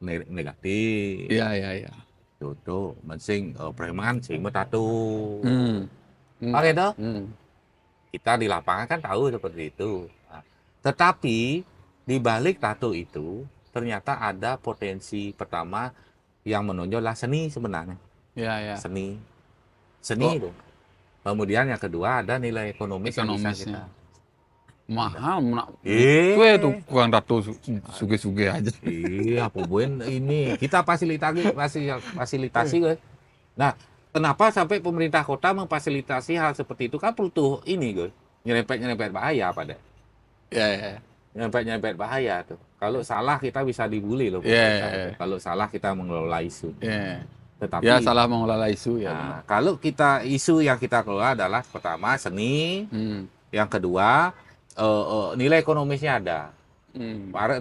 negatif. Iya, iya, iya. Tuh, mensing preman sing tato. Oke Oke toh? Kita di lapangan kan tahu seperti itu. Nah, tetapi di balik tato itu ternyata ada potensi pertama yang menonjol lah seni sebenarnya. Iya, iya. Seni Oh. itu. Kemudian yang kedua ada nilai ekonomis yang bisa kita. Mahal, Eh. tuh kurang tato suge-suge aja. Iya, Pubuen ini kita fasilitasi guys. Nah, kenapa sampai pemerintah kota memfasilitasi hal seperti itu kan butuh ini guys, nyerempet bahaya pada. Iya, iya. Nyerempet bahaya tuh. Kalau salah kita bisa dibully loh. Iya. Kalau salah kita mengelola isu. Iya. Tetapi Ya salah mengelola isu ya. nah, kalau kita isu yang kita kelola adalah pertama seni, yang kedua nilai ekonomisnya ada.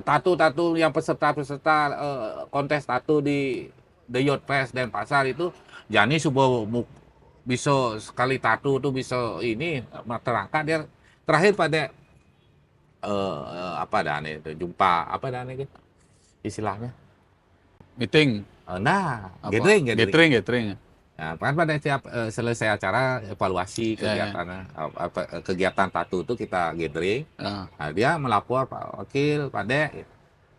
Tato yang peserta kontes tato di The Yacht Fest Denpasar itu jadi sebuah bisa sekali tato tuh bisa ini terangkat dia terakhir pada apa dah itu jumpa apa dah itu istilahnya Meeting. gathering. Nah, kan pada setiap selesai acara evaluasi kegiatan tato itu kita gathering. Nah, dia melapor Pak Wakil, Pada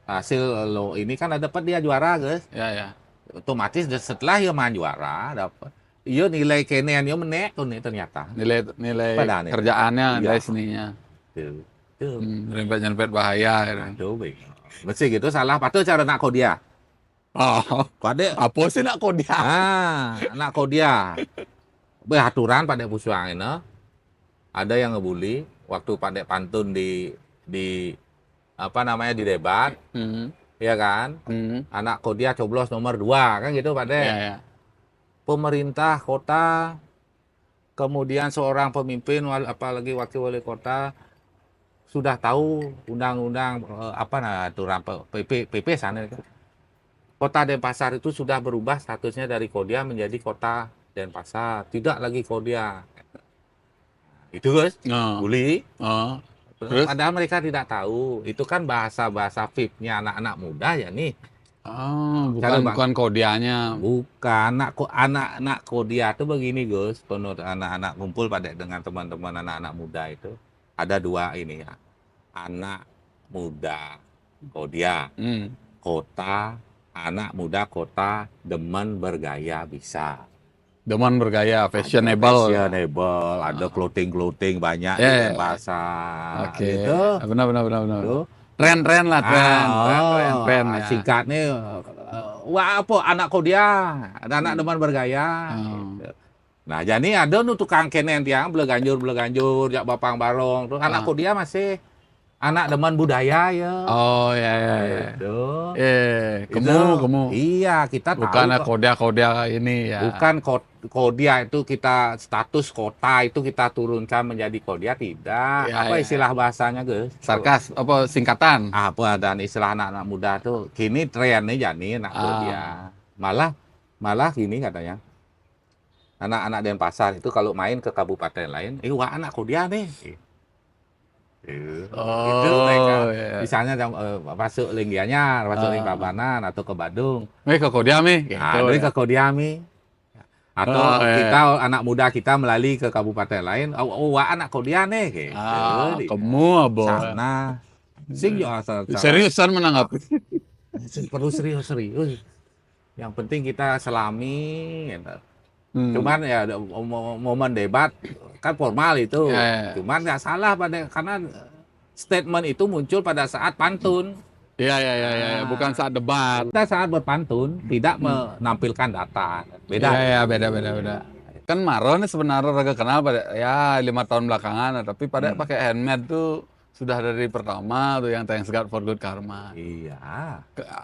hasil lo ini kan dapat dia juara guys. Ya. Otomatis setelah dia main juara dapat iya nilai kenean dia menek tuh nih ternyata. Nilai kerjaannya, nilai seninya. Tuh. Nyerempet bahaya. Aduh, mesti gitu salah patut cara nak kau dia. Oh, Pada apa sih nak kau dia? Anak kodia. Beraturan pada pusuang ini. Ada yang ngebully waktu pada pantun di apa namanya di debat. Ya kan? Anak kodia coblos nomor 2 kan gitu pada. Ya. Pemerintah kota kemudian seorang pemimpin apalagi wakil wali kota sudah tahu undang-undang aturan PP sana kan. Kota Denpasar itu sudah berubah statusnya dari Kodia menjadi Kota Denpasar, tidak lagi Kodia. Itu guys, bully. Terus? Padahal mereka tidak tahu, itu kan bahasa VIP-nya anak-anak muda ya nih. Bukan Kodianya. Bukan, anak-anak Kodia itu begini Gus, anak-anak kumpul pada dengan teman-teman anak-anak muda itu ada 2 ini ya, anak muda Kodia, kota. Anak muda kota demen bergaya bisa. Demen bergaya, fashionable. Ada clothing banyak Yeah. bahasa. Oke. Gitu. Benar. Tren lah, tren. Ya. Singkatnya, wah apa anak kau dia, ada anak demen bergaya. Gitu. Nah jadi ada nu tukang kenen tiang beleganjur jak bapang barong. Terus anak kau dia masih anak demen budaya ya. Oh ya ya ya. Itu. Kamu. Iya, kita Bukan tahu kok. kodia ini ya. Bukan kodia itu kita status kota itu kita turunkan menjadi kodia, tidak. Ya, Apa ya. istilah bahasanya, guys? Sarkas apa singkatan? Apa dan istilah anak-anak muda tuh kini trennya jadi anak kodia. Malah gini katanya. Anak-anak Denpasar itu kalau main ke kabupaten lain, wah anak kodia nih. Itu mereka. Ya. Misalnya masuk Linggianyar, masuk Ling Tabanan atau ke Badung. Ke kodia mi. Dari ke Kodiami. Atau kita anak muda kita melalui ke kabupaten lain, wah anak Kodia nih gitu. Kamu apa? Sana. Sing yo asal. Seriusan menanggapi. Perlu serius. Yang penting kita selami gitu. Cuman ya momen debat kan formal itu. Cuman nggak salah karena statement itu muncul pada saat pantun. Iya, bukan saat debat. Kita saat berpantun tidak menampilkan data. Beda. Iya, beda. Kan Maro nih sebenarnya raga kenal pada 5 tahun belakangan, tapi pada pakai handmade tuh sudah dari pertama tuh yang Thanks God for Good Karma. Iya.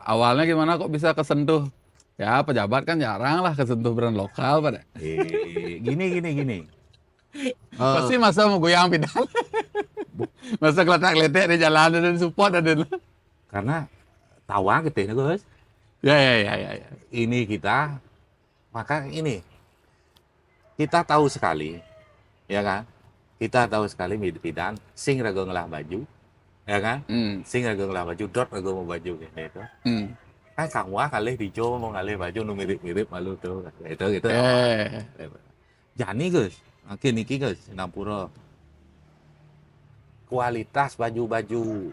Awalnya gimana kok bisa kesentuh? Ya pejabat kan jarang lah kesentuh brand lokal pada. Gini. Pasti masa mau goyang pedal. Masa geletak-geletek di jalan dan support ada. Karena tawa gitu ya, guys. Ya. Ini maka kita tahu sekali, ya kan? Kita tahu sekali bidan sing rago ngelah baju, ya kan? Sing rago ngelah baju, dot rago mau baju gitu. Kan Kang Wah kali dijo mau ngalih baju nu mirip-mirip malu tuh, gitu. Jadi guys, makin niki guys, Nampura. Kualitas baju-baju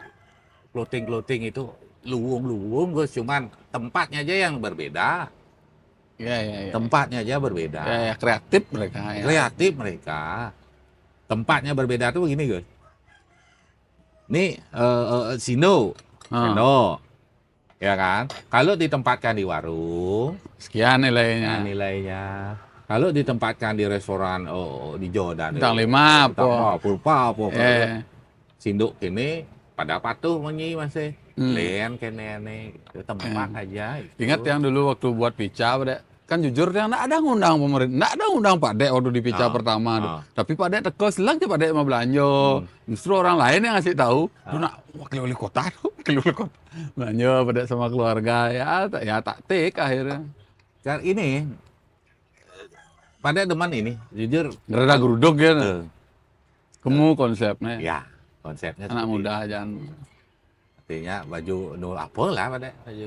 clothing itu luwung guys, cuman tempatnya aja yang berbeda. Iya. Tempatnya aja berbeda. Ya, kreatif mereka. Ya. Kreatif mereka. Tempatnya berbeda tuh begini guys. Nih Sino, ya kan? Kalau ditempatkan di warung, sekian nilainya. Kalau ditempatkan di restoran di Jordan, bintang 5 apa. Sinduk ini pada patuh masih len kene tempat aja itu. Ingat yang dulu waktu buat pica kan jujur yang enggak ada ngundang pemerintah, enggak ada ngundang Pak Dek waktu di pica pertama. Tapi Pak Dek teko selang Pak Dek mau belanja. Justru orang lain yang ngasih tahu, lu nak wakil wali kota belanja Pak Dek sama keluarga ya tak tik akhirnya. Kan ini pada deman ini jujur Gerada geruduk ya. Kamu konsepnya. Ya, konsepnya anak muda aja. Artinya baju nul apa lah pada baju.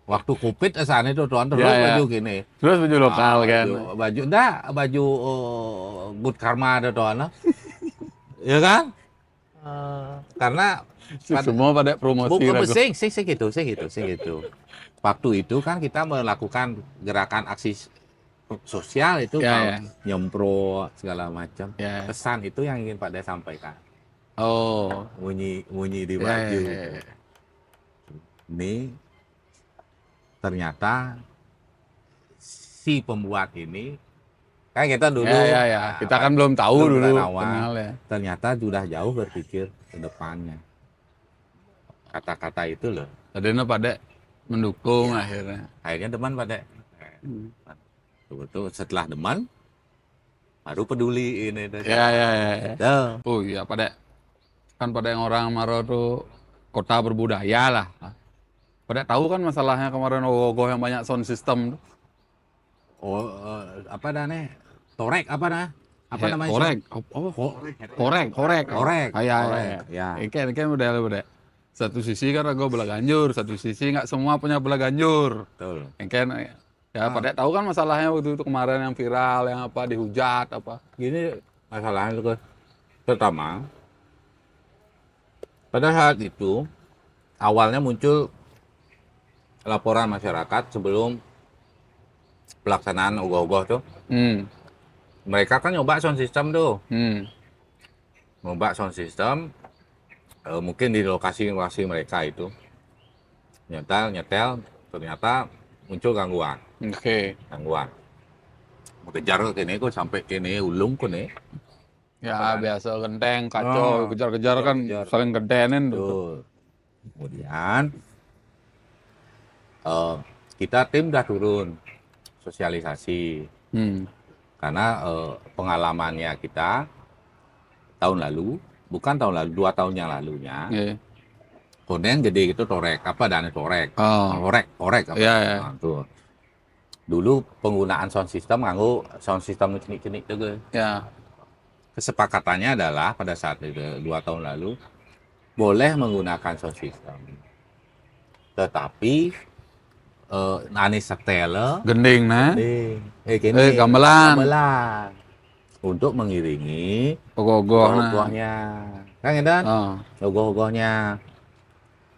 Waktu Covid sana itu tuan terus baju gini. Terus baju lokal kan. Baju Good Karma ada tuan. Ya kan? Karena semua pada promosi. Sing gitu. Waktu itu kan kita melakukan gerakan aksi sosial itu nyempro segala macam. Pesan itu yang ingin Pak De sampaikan. Munyi di baju. Ini ternyata si pembuat ini kan kita dulu kita kan belum tahu dulu kenal ya. Ternyata sudah jauh berpikir ke depannya. Kata-kata itu loh. Tadinya Pak De mendukung akhirnya teman Pak De. Betul setelah deman baru peduli ini. Ya. Oh iya Pak De. Kan pada yang orang Maro tuh kota berbudaya lah. Pada tahu kan masalahnya kemarin Ogoh yang banyak sound system tuh. Apa dah nih? Torek apa dah? Apa namanya? Korek. Ya. Ini udah. Satu sisi kan rago belah ganjur, satu sisi nggak semua punya belah ganjur. Betul. Pada tahu kan masalahnya waktu itu kemarin yang viral, yang apa dihujat apa. Gini masalahnya tuh. Pertama, pada saat itu awalnya muncul laporan masyarakat sebelum pelaksanaan ogoh-ogoh tuh. Mereka kan nyoba sound system tuh. Nyoba sound system mungkin di lokasi-lokasi mereka itu. Nyetel ternyata muncul gangguan. Gangguan. Mengejar ke ini kok sampai ke ini ulung ke ini. Ya biasa genteng, kacau, kejar-kejar kan kejar-kejar. saling gedenin tuh. Betul. Kemudian kita tim udah turun sosialisasi karena pengalamannya kita tahun lalu, bukan tahun lalu, 2 tahun yang lalunya, Iya. konten gede gitu torek, apa dan torek, Oh, orek apa? iya, iya. Nah, tuh. Dulu penggunaan sound system nganggo sound system cenik-cenik tuh guys. Ya. Kesepakatannya adalah pada saat itu 2 tahun lalu boleh menggunakan sound system, tetapi nani setel Gending nah. gini Gamelan. gamelan untuk mengiringi Ogoh-ogoh nah. ogoh-ogohnya kan dan Oh. ogoh-ogohnya.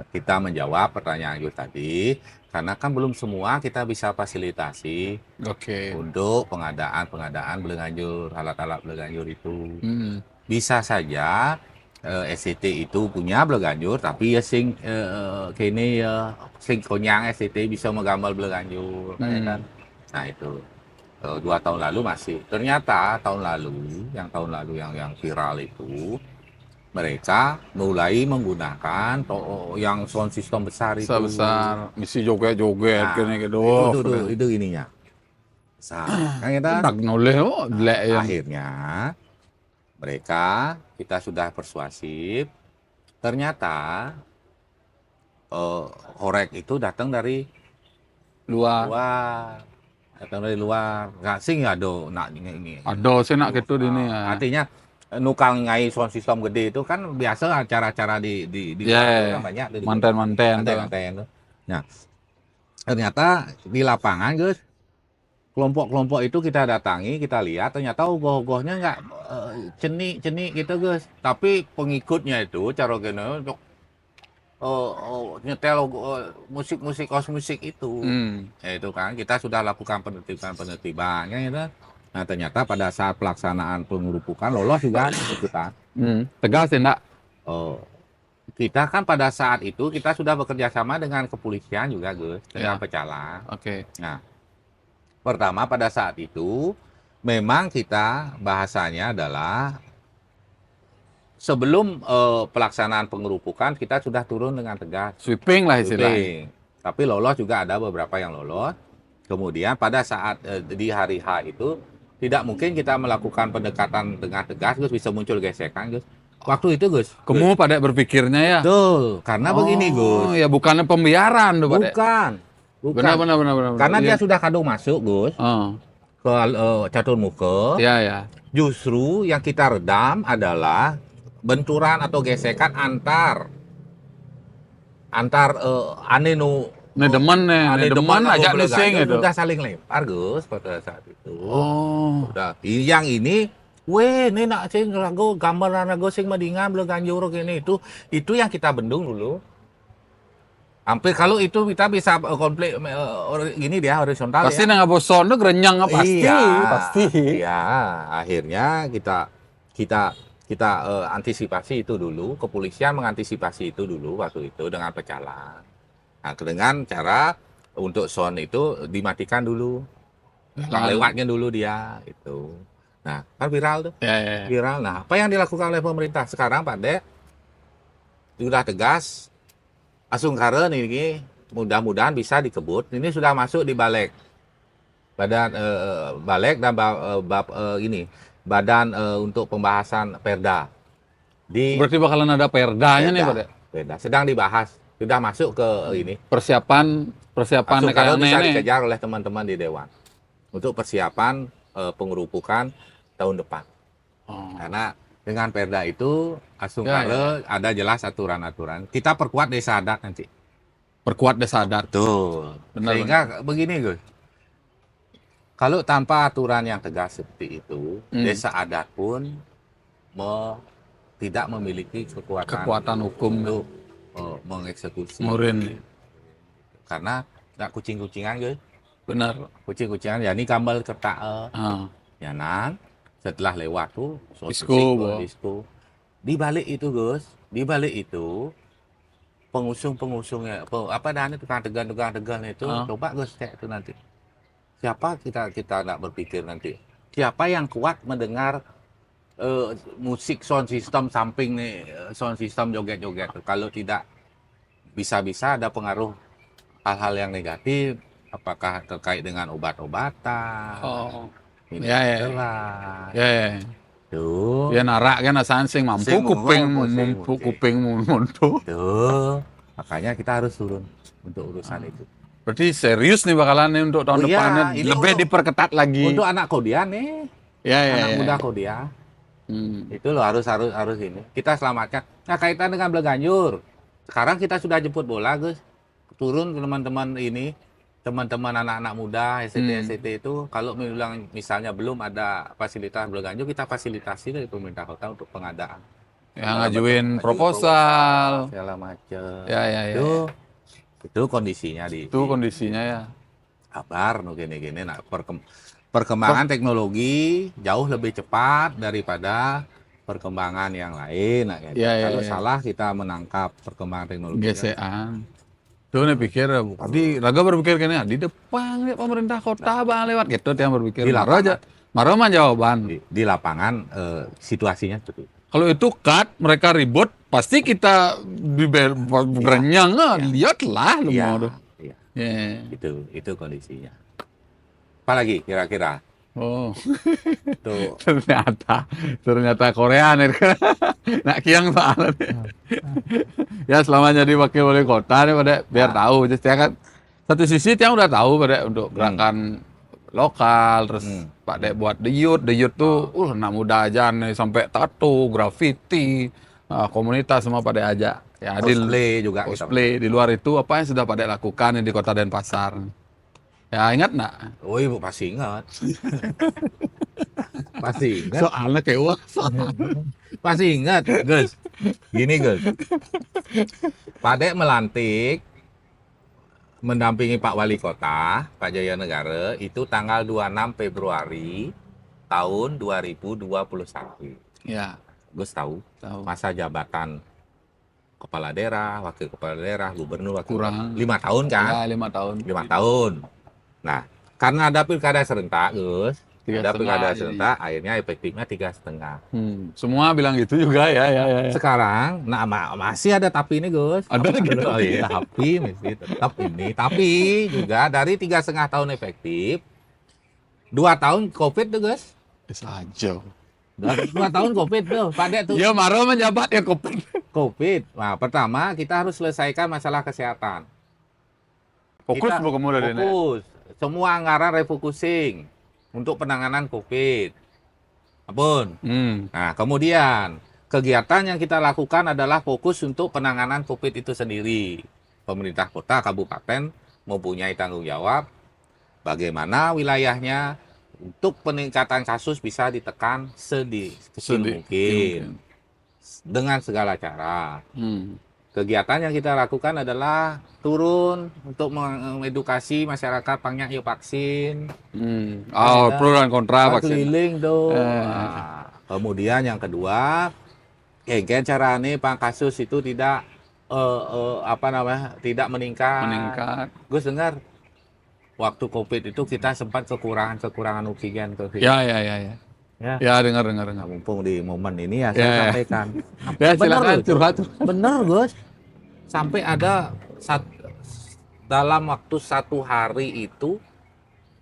Kita menjawab pertanyaan Yus tadi karena kan belum semua kita bisa fasilitasi Oke. untuk pengadaan Belenganjur, alat-alat Belenganjur itu. Bisa saja SCT itu punya Belenganjur tapi ya sing kini ya sing konyang SCT bisa menggambar Belenganjur kan. Nah itu 2 tahun lalu masih. Ternyata tahun lalu yang viral itu mereka mulai menggunakan yang sound system besar itu. Besar, misi joget-joget Nah, kene gitu. itu ininya. Kan kita Dak noleh oh, delek yang. akhirnya kita sudah persuasif. Ternyata korek itu datang dari Luar. luar. Datang dari luar. Nggak sih nggak ada nak ini. Ada sih nak gitu di ini ya. Artinya nukang ngai sound system gede itu kan biasa acara-acara di luar itu kan banyak tuh, manten-manten tuh. manten tuh. Nah, ternyata di lapangan guys, kelompok-kelompok itu kita datangi, kita lihat ternyata ogoh-ogohnya nggak cenik-cenik gitu guys. Tapi pengikutnya itu cara gini untuk nyetel musik-musik musik itu. Ya, itu kan kita sudah lakukan penertiban kan gitu. Nah ternyata pada saat pelaksanaan pengerupukan lolos juga kita. Tegas ya enggak? Kita kan pada saat itu kita sudah bekerja sama dengan kepolisian juga Gus, dengan Pecalang. Oke. Nah pertama pada saat itu memang kita bahasanya adalah sebelum pelaksanaan pengerupukan kita sudah turun dengan tegas. Sweeping lah istilahnya. Tapi lolos juga ada beberapa yang lolos. Kemudian pada saat di hari H itu tidak mungkin kita melakukan pendekatan dengan tegas, Gus, bisa muncul gesekan, Gus. Waktu itu, Gus. Kamu pada berpikirnya ya? Betul, karena begini, Gus. Ya bukannya pembiaran tuh, Bukan. Benar. Karena dia sudah kadung masuk, Gus. Ke catur muka. Ya. Justru yang kita redam adalah benturan atau gesekan antar demen ajak nesing itu. Udah saling lempar Gus pada saat itu. Udah. Yang ini, ini nak sing lagu gambar lagu sing madingan Belenganjur gini itu yang kita bendung dulu. Hampir kalau itu kita bisa konflik gini dia horizontal pasti ya. Nggak bosan tuh gerenyang pasti. Iya, akhirnya kita antisipasi itu dulu, kepolisian mengantisipasi itu dulu waktu itu dengan Pecalang. Nah, dengan cara untuk sound itu dimatikan dulu, lewatnya dulu dia itu. Nah, kan viral tuh, viral. Nah, apa yang dilakukan oleh pemerintah sekarang, Pak Dek? Sudah tegas, asungkaren ini mudah-mudahan bisa dikebut. Ini sudah masuk di balik badan balik dan badan untuk pembahasan Perda. Berarti bakalan ada perdanya nih, Pak Dek? Perda sedang dibahas. Sudah masuk ke ini. Persiapan kalau bisa dikejar oleh teman-teman di Dewan untuk persiapan pengerupukan tahun depan. Karena dengan Perda itu asungkare ada jelas aturan-aturan. Kita perkuat desa adat nanti. Perkuat desa adat. Tuh. Sehingga begini Gus. Kalau tanpa aturan yang tegas seperti itu, desa adat pun tidak memiliki kekuatan hukum untuk mengeksekusi. Murin. Karena nggak kucing-kucingan, Gus. Benar. Kucing-kucingan, ya ini kambal kerta. Ya nang, setelah lewat tuh, disco. Di balik itu, Gus, pengusung-pengusungnya, tukang tegan itu, coba Gus cek itu nanti. Siapa kita nggak berpikir nanti? Siapa yang kuat mendengar musik sound system samping nih, sound system joget-joget. Kalau tidak bisa-bisa ada pengaruh hal-hal yang negatif, apakah terkait dengan obat-obatan, Oh. minum Ya, ya, keras, ya, ya. tuh, Ya narak kan asan sing mampu sing kuping pusing, mampu pusing. kuping mundur. Tuh, makanya kita harus turun untuk urusan itu. Berarti serius nih bakalan nih untuk tahun Oh iya, depannya ini lebih untuk- diperketat lagi. Untuk anak Kodia nih, Ya, ya, anak ya. muda Kodia, Hmm. itu loh harus ini. Kita selamatkan. Nah, kaitan dengan Bleganjur, sekarang kita sudah jemput bola, Gus. Turun ke teman-teman ini, teman-teman anak-anak muda SCT itu, kalau bilang misalnya belum ada fasilitas Bleganjur, kita fasilitasi dari pemerintah kota untuk pengadaan. Ya ngajuin proposal. Segala macam. Ya, ya, ya. Itu kondisinya Itu kondisinya ya. kabar no gini-gini. Nah, perkembangan teknologi jauh lebih cepat daripada perkembangan yang lain. Nah, gitu. Ya, ya, Kalau ya. salah kita menangkap perkembangan teknologi. Gesekan. Tuh nih pikir, tadi Raga berpikir gini, di depan ya, pemerintah kota bang lewat gitu, dia berpikir. Di Marah aja, marah mah jawaban. Di lapangan situasinya seperti itu. Kalau itu cut, mereka ribut, pasti kita berenyang, lihatlah lu mau tuh. Iya, Ya. itu kondisinya. Apalagi kira-kira? Oh, Tuh. ternyata Korea nih. Nak kiang soalnya. Ya selama jadi wakil wali kota nih pada biar tahu. Jadi kan satu sisi dia udah tahu pada untuk gerakan lokal, terus Pak Dek buat the youth tuh, anak muda aja nih sampai tato, graffiti, komunitas semua pada ajak. Ya, Cosplay juga. cosplay di luar itu apa yang sudah Pak Dek lakukan di Kota Denpasar? Ya ingat nggak? Oh ibu pasti ingat. Pasti ingat. Soalnya kayak wah. Pasti ingat, Gus. Gini, Gus. Pak Dek melantik mendampingi Pak Wali Kota, Pak Jaya Negara, itu tanggal 26 Februari tahun 2021. Ya, Gus tahu tahu. masa jabatan kepala daerah, wakil kepala daerah, gubernur, wakil Kurang. 5 tahun kan? Ya, 5 tahun. 5 tahun. Nah, karena ada pilkada serentak, Gus. Ada 3,5 pilkada jadi. serentak, akhirnya efektifnya 3,5. Semua bilang gitu juga ya. Sekarang, nah masih ada tapi ini Gus. Ada gitu. Oh iya, tapi masih tetap ini. Tapi juga dari 3,5 tahun efektif, 2 tahun COVID tuh Gus. Saja. 2 tahun COVID tuh, pada tuh Ya marah menjabat ya kopi. COVID. Nah, pertama kita harus selesaikan masalah kesehatan. Fokus Kita mau kemudian ini. fokus. Semua anggaran refocusing untuk penanganan COVID. Ampun. Nah, kemudian kegiatan yang kita lakukan adalah fokus untuk penanganan COVID itu sendiri. Pemerintah kota, kabupaten mempunyai tanggung jawab bagaimana wilayahnya untuk peningkatan kasus bisa ditekan sekecil mungkin dengan segala cara. Kegiatan yang kita lakukan adalah turun untuk mengedukasi masyarakat pangnya yuk vaksin. Pro dan kontra vaksin. Keliling tuh. Kemudian yang kedua, kayak caranya kasus itu tidak tidak meningkat. Gus dengar waktu COVID itu kita sempat kekurangan oksigen tuh. Ya. Ya dengar. Mumpung di momen ini ya saya sampaikan. Ya silakan curhat. Bener Gus. Sampai ada dalam waktu 1 hari itu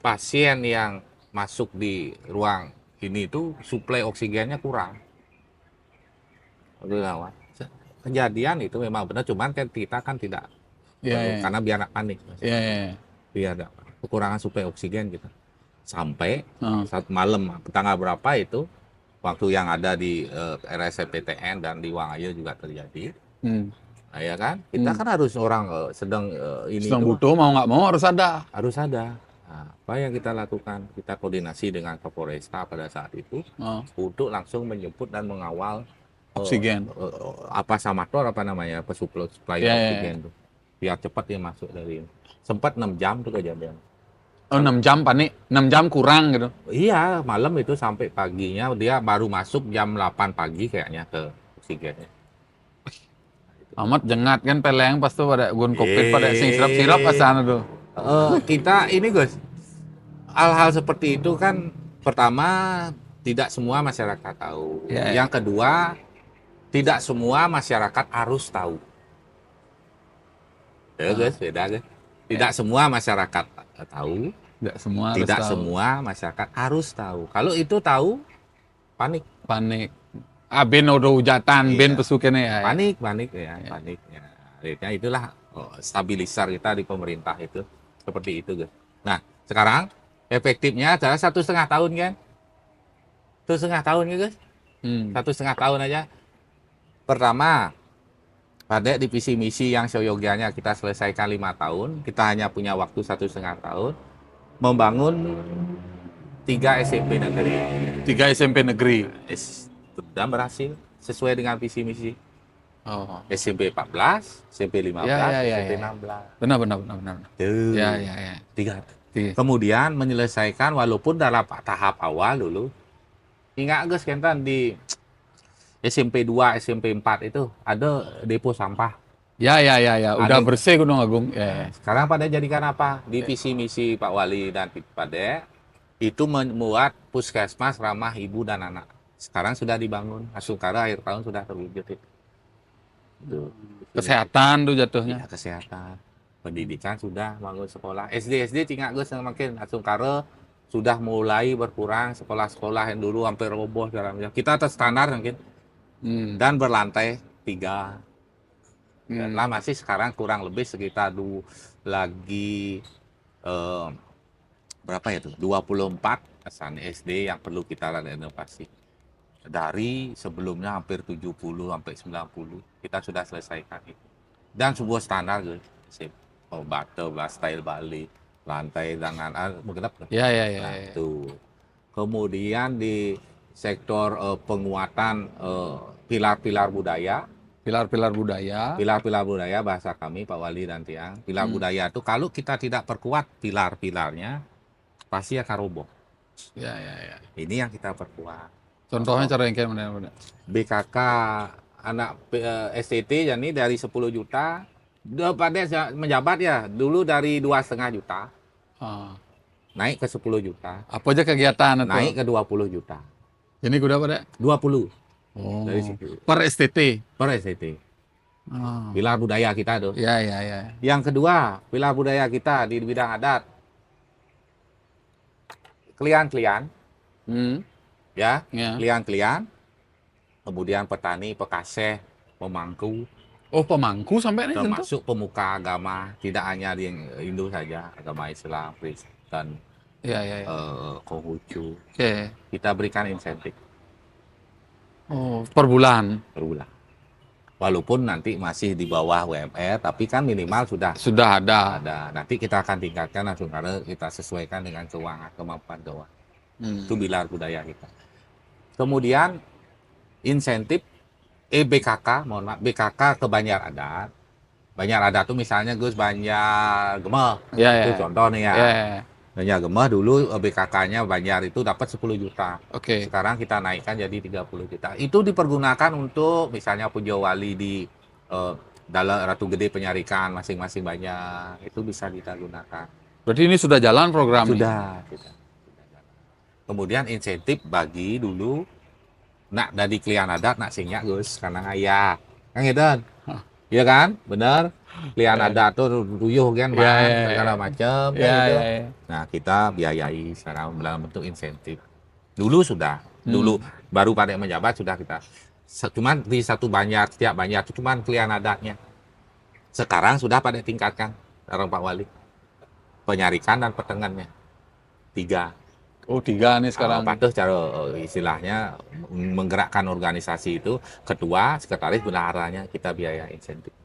pasien yang masuk di ruang ini itu suplai oksigennya kurang. Kejadian itu memang benar, cuman kan kita kan tidak karena biar anak panik. Biar ada kekurangan suplai oksigen gitu. Sampai saat malam tanggal berapa itu waktu yang ada di RSPTN dan di Wangayo juga terjadi. Nah, ya kan? Kita kan harus orang sedang butuh mau nggak mau harus ada. Nah, apa yang kita lakukan? Kita koordinasi dengan Kapolresta pada saat itu untuk langsung menjemput dan mengawal oksigen. Samator apa namanya? Pesuplai oksigen tuh. Biar cepat dia masuk dari ini. Sempat 6 jam tuh kejadian. 6 jam panik, 6 jam kurang gitu. Iya, malam itu sampai paginya dia baru masuk jam 8 pagi kayaknya ke oksigennya. Amat jengat kan peleng pas tuh pada gun COVID pada sing sirap-sirap pas sana tuh. Kita ini Gus, hal-hal seperti itu kan pertama tidak semua masyarakat tahu. Ya, Yang kedua, tidak semua masyarakat harus tahu. Ya guys, beda guys. Tidak semua masyarakat tahu, Tidak semua harus tidak tahu. semua masyarakat harus tahu. Kalau itu tahu, panik. Panik. Ben udah hujatan, Ben Iya. pesukene ya. Panik ya, panik ya. Akhirnya itulah stabilisar kita di pemerintah itu seperti itu guys. Nah, sekarang efektifnya adalah 1,5 tahun kan? 1,5 tahun ya guys. 1,5 tahun aja. Pertama, pada divisi misi yang seyogianya kita selesaikan 5 tahun, kita hanya punya waktu 1,5 tahun membangun 3 SMP negeri. 3 SMP negeri. Dan berhasil sesuai dengan visi misi. Oh. SMP 14, SMP 15, SMP 16. Benar. Tuh. Ya. 3. Tiga. Kemudian menyelesaikan walaupun dalam tahap awal dulu. Ingat guys kan di SMP 2, SMP 4 itu ada depo sampah. Ya. Udah Ada. bersih Gunung Agung. Ya. Sekarang pada jadikan apa? Di visi misi Pak Wali dan Pade itu membuat puskesmas ramah ibu dan anak. Sekarang sudah dibangun. Asukara akhir tahun sudah terwujud itu. Kesehatan tuh jatuhnya. Ya, kesehatan. Pendidikan sudah bangun sekolah. SD tinggal gue makin Asukara sudah mulai berkurang sekolah-sekolah yang dulu hampir roboh segala macam. Kita atas standar mungkin. Dan berlantai 3. Lah masih sekarang kurang lebih sekitar lagi berapa ya tuh? 24 SD yang perlu kita renovasi. Dari sebelumnya hampir 70 sampai 90 kita sudah selesaikan itu. Dan sebuah standar guys. Bata, style Bali, lantai dengan menggenap. Ya. Tuh. Kemudian di sektor penguatan pilar-pilar budaya. Pilar-pilar budaya. Pilar-pilar budaya bahasa kami Pak Wali dan Tiang. Pilar budaya itu kalau kita tidak perkuat pilar-pilarnya pasti akan roboh. Ya. Ini yang kita perkuat. Contohnya cara yang kayak mana? BKK anak STT jadi dari 10 juta pada menjabat ya dulu dari 2,5 juta naik ke 10 juta. Apa aja kegiatan itu? Naik ke 20 juta. Ini udah pada 20. dari situ. Per STT. Per STT. Pilar budaya kita tuh. Ya. Yang kedua, pilar budaya kita di bidang adat. Klien-klien. Ya. Klien-klien. Kemudian petani, pekaseh, pemangku. Oh, pemangku sampai nih termasuk pemuka agama, tidak hanya di Hindu saja, agama Islam, Kristen, Konghucu. Kita berikan insentif. Oh, per bulan. Walaupun nanti masih di bawah UMR, tapi kan minimal sudah ada. Nanti kita akan tingkatkan langsung karena kita sesuaikan dengan kemampuan keuangan. Itu pilar budaya kita. Kemudian insentif BKK, mohon maaf, BKK ke Banjar Adat. Banjar Adat itu misalnya Gus Banjar Gemeh. Itu contoh nih ya. Banjar Gemeh dulu BKK-nya Banjar itu dapat 10 juta. Sekarang kita naikkan jadi 30 juta. Itu dipergunakan untuk misalnya Pujo Wali di dalam Ratu Gede Penyarikan masing-masing banyak. Itu bisa kita gunakan. Berarti ini sudah jalan program? Sudah jalan. Kemudian insentif bagi dulu nak dari klien adat nak singnya Gus karena ayah kan gitu iya kan benar klien adat tuh ruyuh kan segala macam gitu. Nah kita biayai secara dalam bentuk insentif dulu baru pada menjabat sudah kita cuman di satu Banjar setiap Banjar itu cuman klien adatnya. Sekarang sudah pada tingkatkan orang Pak Wali penyarikan dan petengannya 3. Oh 3 nih sekarang. Patuh cara istilahnya menggerakkan organisasi itu ketua, sekretaris, bendaharanya kita biaya insentif.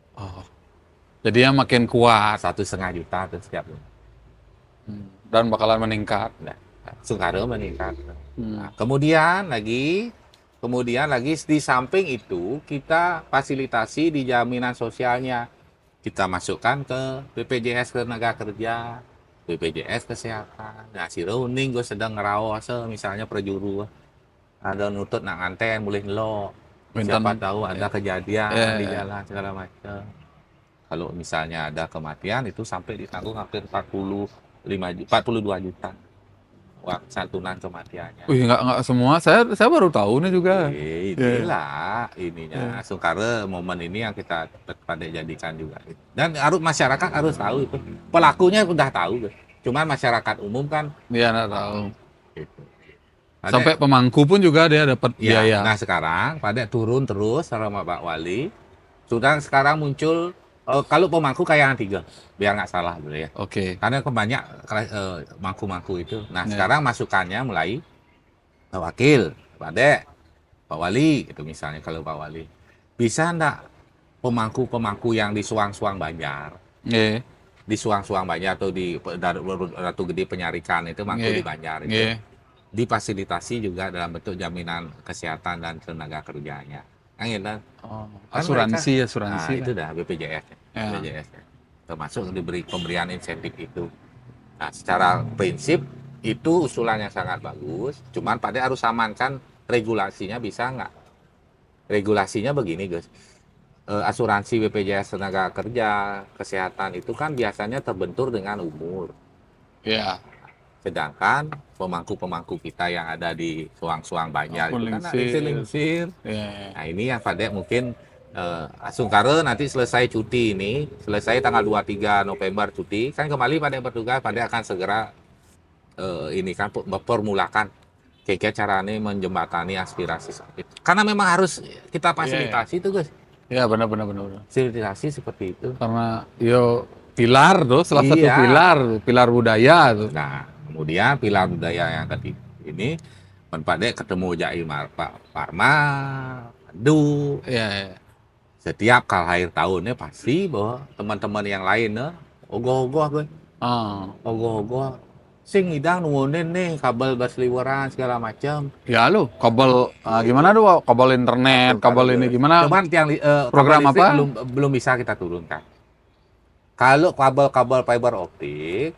Jadi yang makin kuat. 1,5 juta tuh setiap bulan. Dan bakalan meningkat. Sungkara meningkat. Nah, kemudian lagi di samping itu kita fasilitasi di jaminan sosialnya. Kita masukkan ke BPJS Tenaga Kerja. BPJS Kesehatan. Nah, si Runing gue sedang ngerawas misalnya perjuru ada nutut nak nganten boleh nelo. Siapa tahu ada kejadian di jalan segala macam. Kalau misalnya ada kematian itu sampai ditanggung hampir 42 juta. santunan kematiannya. Wih, nggak semua. Saya baru tahu nih juga. Inilah ininya Sungkara momen ini yang kita pada jadikan juga. Dan harus masyarakat harus tahu itu. Pelakunya udah tahu, gitu. Cuman masyarakat umum kan Dia nggak tahu. gitu. Sampai pemangku pun juga dia dapat Ya, biaya. nah sekarang pada turun terus sama Pak Wali. Sudah sekarang muncul kalau pemangku kayak yang 3, biar nggak salah dulu ya. Oke. Karena kebanyak mangku-mangku itu. Nah, Ya. sekarang masukannya mulai Pak Wakil, Pak Dek, Pak Wali, itu misalnya kalau Pak Wali. Bisa enggak pemangku-pemangku yang di Suang-Suang Banjar, Nggih. di Suang-Suang Banjar atau di Ratu Gede Penyarikan itu mangku Nggih. di Banjar itu, Nggih. difasilitasi juga dalam bentuk jaminan kesehatan dan tenaga kerjanya. Kan gitu. Oh, Kan asuransi. Nah, Kan? itu dah BPJS. Ya. BPJS. Termasuk diberi pemberian insentif itu. Nah, secara prinsip itu usulannya sangat bagus, cuman pada harus amankan regulasinya bisa nggak? Regulasinya begini, guys. Asuransi BPJS tenaga kerja, kesehatan itu kan biasanya terbentur dengan umur. Ya. Sedangkan pemangku-pemangku kita yang ada di Suang-Suang Banjar Maupun itu kan lingsir. lingsir. Ya. Nah, ini yang pada mungkin Sungkara nanti selesai cuti ini, selesai tanggal 23 November cuti, kan kembali pada bertugas, pada akan segera ini kan mempermulakan kayak caranya menjembatani aspirasi seperti itu. Karena memang harus kita fasilitasi itu, guys. Ya, benar. Fasilitasi seperti itu. Karena yo pilar tuh, salah satu Iya. pilar budaya tuh. Nah, kemudian pilar budaya yang ketiga ini Pak ketemu Jail Pak Parma, Pandu. Ya. Setiap kal akhir tahunnya pasti bahwa teman-teman yang lain ogoh-ogoh gue. Oh. Ogoh-ogoh. Sing ngidang nuwunin nih kabel berseliweran segala macam. Ya lu, kabel gimana tuh? Kabel internet, kabel ini gimana? Cuman yang Program kabel listrik apa? belum bisa kita turunkan. Kalau kabel-kabel fiber optik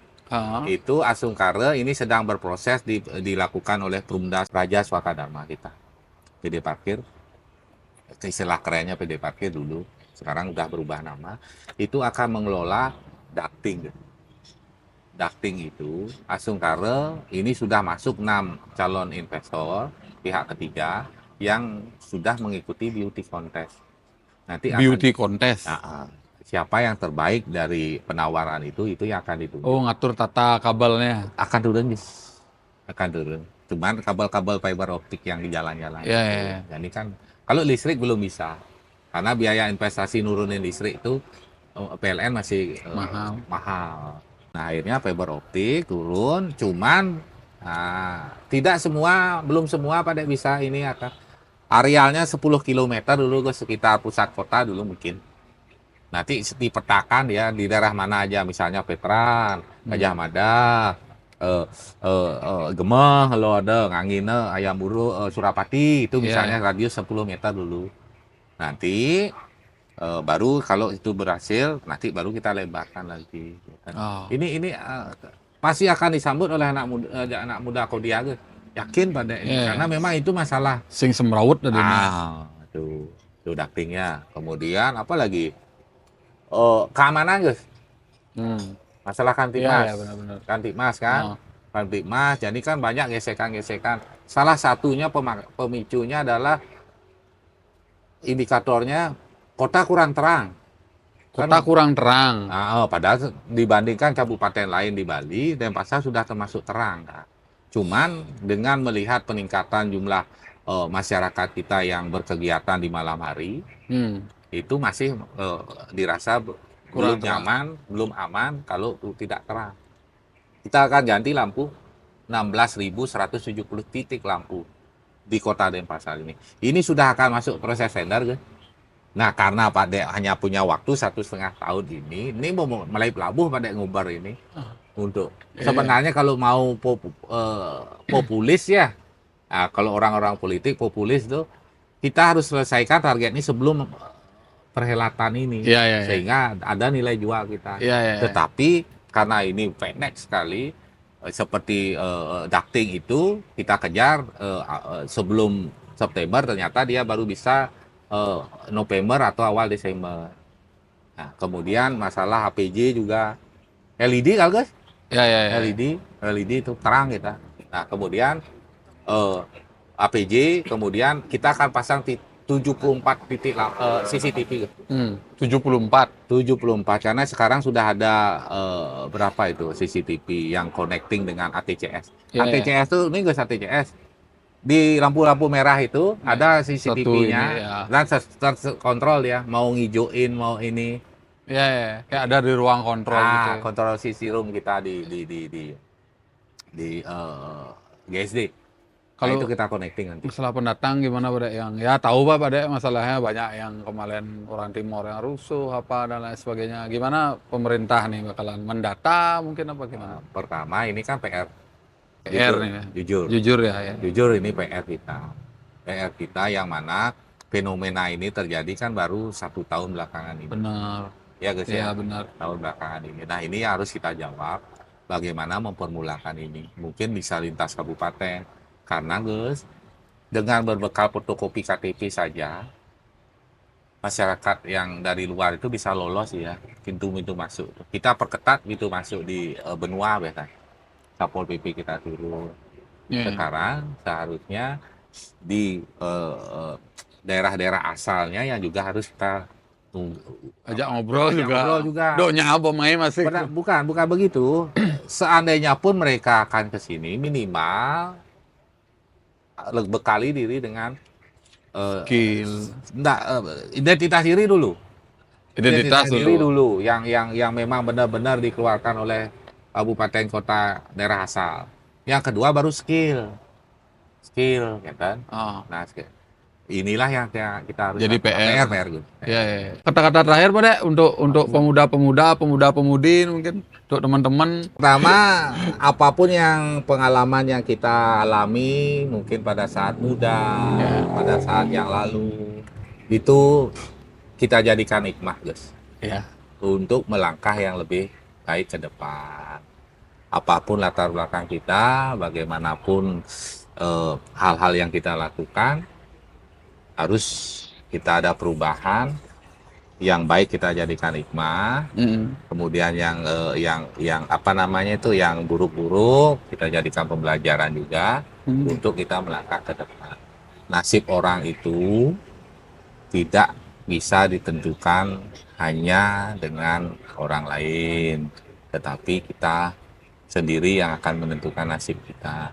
itu Asungkara ini sedang berproses dilakukan oleh Perumdas Raja Swakadharma kita. PD Parkir, istilah kerennya PD Parkir dulu, sekarang udah berubah nama. Itu akan mengelola ducting. Ducting itu Asungkara ini sudah masuk 6 calon investor pihak ketiga yang sudah mengikuti beauty contest. Nanti Beauty contest. siapa yang terbaik dari penawaran itu yang akan ditunjuk. Oh, ngatur tata kabelnya. Akan turun, guys. Akan turun. Cuman kabel-kabel fiber optik yang di jalan-jalan. Ya. Jadi kan kalau listrik belum bisa. Karena biaya investasi nurunin listrik itu PLN masih mahal. Nah, akhirnya fiber optik turun, cuman belum semua pada bisa ini akan. Arealnya 10 km dulu ke sekitar pusat kota dulu mungkin. Nanti dipetakan ya di daerah mana aja, misalnya Veteran, Gajah Mada, Gemeh, lo ada Ngangine, Ayam Buru, Surapati, itu misalnya radius 10 meter dulu. Nanti baru kalau itu berhasil, nanti baru kita lebarkan lagi. Ini pasti akan disambut oleh anak muda Kodia, yakin pada ini, karena memang itu masalah sing semrawut tadi. Tuh ductingnya. Kemudian apa lagi? Keamanan, guys. Masalah Kamtibmas. Ya, benar. Kamtibmas kan? Kamtibmas, jadi kan banyak gesekan-gesekan. Salah satunya pemicunya adalah indikatornya kota kurang terang. Kota kurang terang. Padahal dibandingkan kabupaten lain di Bali, Denpasar sudah termasuk terang. Kan? Cuman dengan melihat peningkatan jumlah masyarakat kita yang berkegiatan di malam hari, itu masih dirasa belum nyaman, belum aman kalau tidak terang. Kita akan ganti lampu 16.170 titik lampu di kota Denpasar ini. Ini sudah akan masuk proses tender, kan? Nah, karena Pak Dek hanya punya waktu 1,5 tahun ini mau mulai pelabuh Pak Dek ngubar ini untuk sebenarnya kalau mau populis ya, kalau orang-orang politik populis tuh kita harus selesaikan target ini sebelum perhelatan ini, sehingga ada nilai jual kita. Tetapi karena ini pendek sekali, seperti ducting itu kita kejar sebelum September, ternyata dia baru bisa November atau awal Desember. Nah, kemudian masalah HPJ juga LED kan, guys? Ya. LED itu terang kita. Nah, kemudian APJ, kemudian kita akan pasang 74 titik CCTV. 74. 74 karena sekarang sudah ada berapa itu CCTV yang connecting dengan ATCS. Ya, ya. ATCS tuh ini guys ATCS. Di lampu-lampu merah itu ada Satu CCTV-nya ini, ya. dan terkontrol ya, mau ngijauin mau ini. Ya, ya. Kayak ada di ruang kontrol gitu ya. Kontrol CC room kita di GSD. Nah, Kalau itu kita connecting nanti. masalah pendatang gimana Pak Dek? Yang ya tahu Pak Dek masalahnya banyak yang kemarin orang Timor yang rusuh apa dan lain sebagainya. Gimana pemerintah nih bakalan mendata mungkin apa gimana? Pertama ini kan PR. PR nih ya. Jujur ya, ya. Jujur ini PR kita. PR kita yang mana fenomena ini terjadi kan baru 1 tahun belakangan ini. Benar. Ya guys Ya, ya, benar. tahun belakangan ini. Nah ini yang harus kita jawab bagaimana memformulakan ini. Mungkin bisa lintas kabupaten. Karena guys, dengan berbekal fotokopi KTP saja, masyarakat yang dari luar itu bisa lolos ya pintu-pintu masuk. Kita perketat pintu masuk di benua biasa. Satpol PP kita turun. Ya, ya. Sekarang seharusnya di daerah-daerah asalnya yang juga harus kita Ajak ngobrol Ajak juga. ngobrol juga. Doknya apa main masih? bukan begitu. Seandainya pun mereka akan ke sini minimal bekali diri dengan Skill. identitas diri dulu. Identitas diri dulu. dulu yang memang benar-benar dikeluarkan oleh kabupaten kota daerah asal. Yang kedua baru skill, ya kan? Ah. Nah, inilah yang kita harus Jadi PR. PR gitu. Ya, ya. Kata-kata terakhir Pak Dek untuk pemuda-pemuda, pemuda-pemudi mungkin untuk teman-teman. Pertama, apapun yang pengalaman yang kita alami mungkin pada saat muda, pada saat yang lalu, itu kita jadikan hikmah, guys. Ya. Untuk melangkah yang lebih baik ke depan. Apapun latar belakang kita, bagaimanapun hal-hal yang kita lakukan, harus kita ada perubahan yang baik kita jadikan hikmah. Kemudian yang apa namanya itu yang buruk-buruk kita jadikan pembelajaran juga untuk kita melangkah ke depan. Nasib orang itu tidak bisa ditentukan hanya dengan orang lain, tetapi kita sendiri yang akan menentukan nasib kita.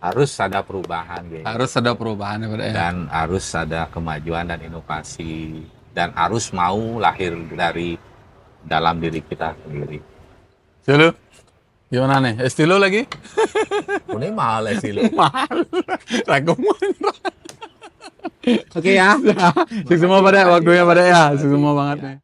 Harus ada perubahan, gitu. Harus ada perubahan ya Pak Dek. Dan harus ada kemajuan dan inovasi, dan harus mau lahir dari dalam diri kita sendiri. Silu, gimana nih? Estilo lagi? Ini mahal ya sih lo. Mahal. Ragu Oke ya. Sukses semua Pak Dek, waktunya Pak Dek ya. Sukses semua banget nih.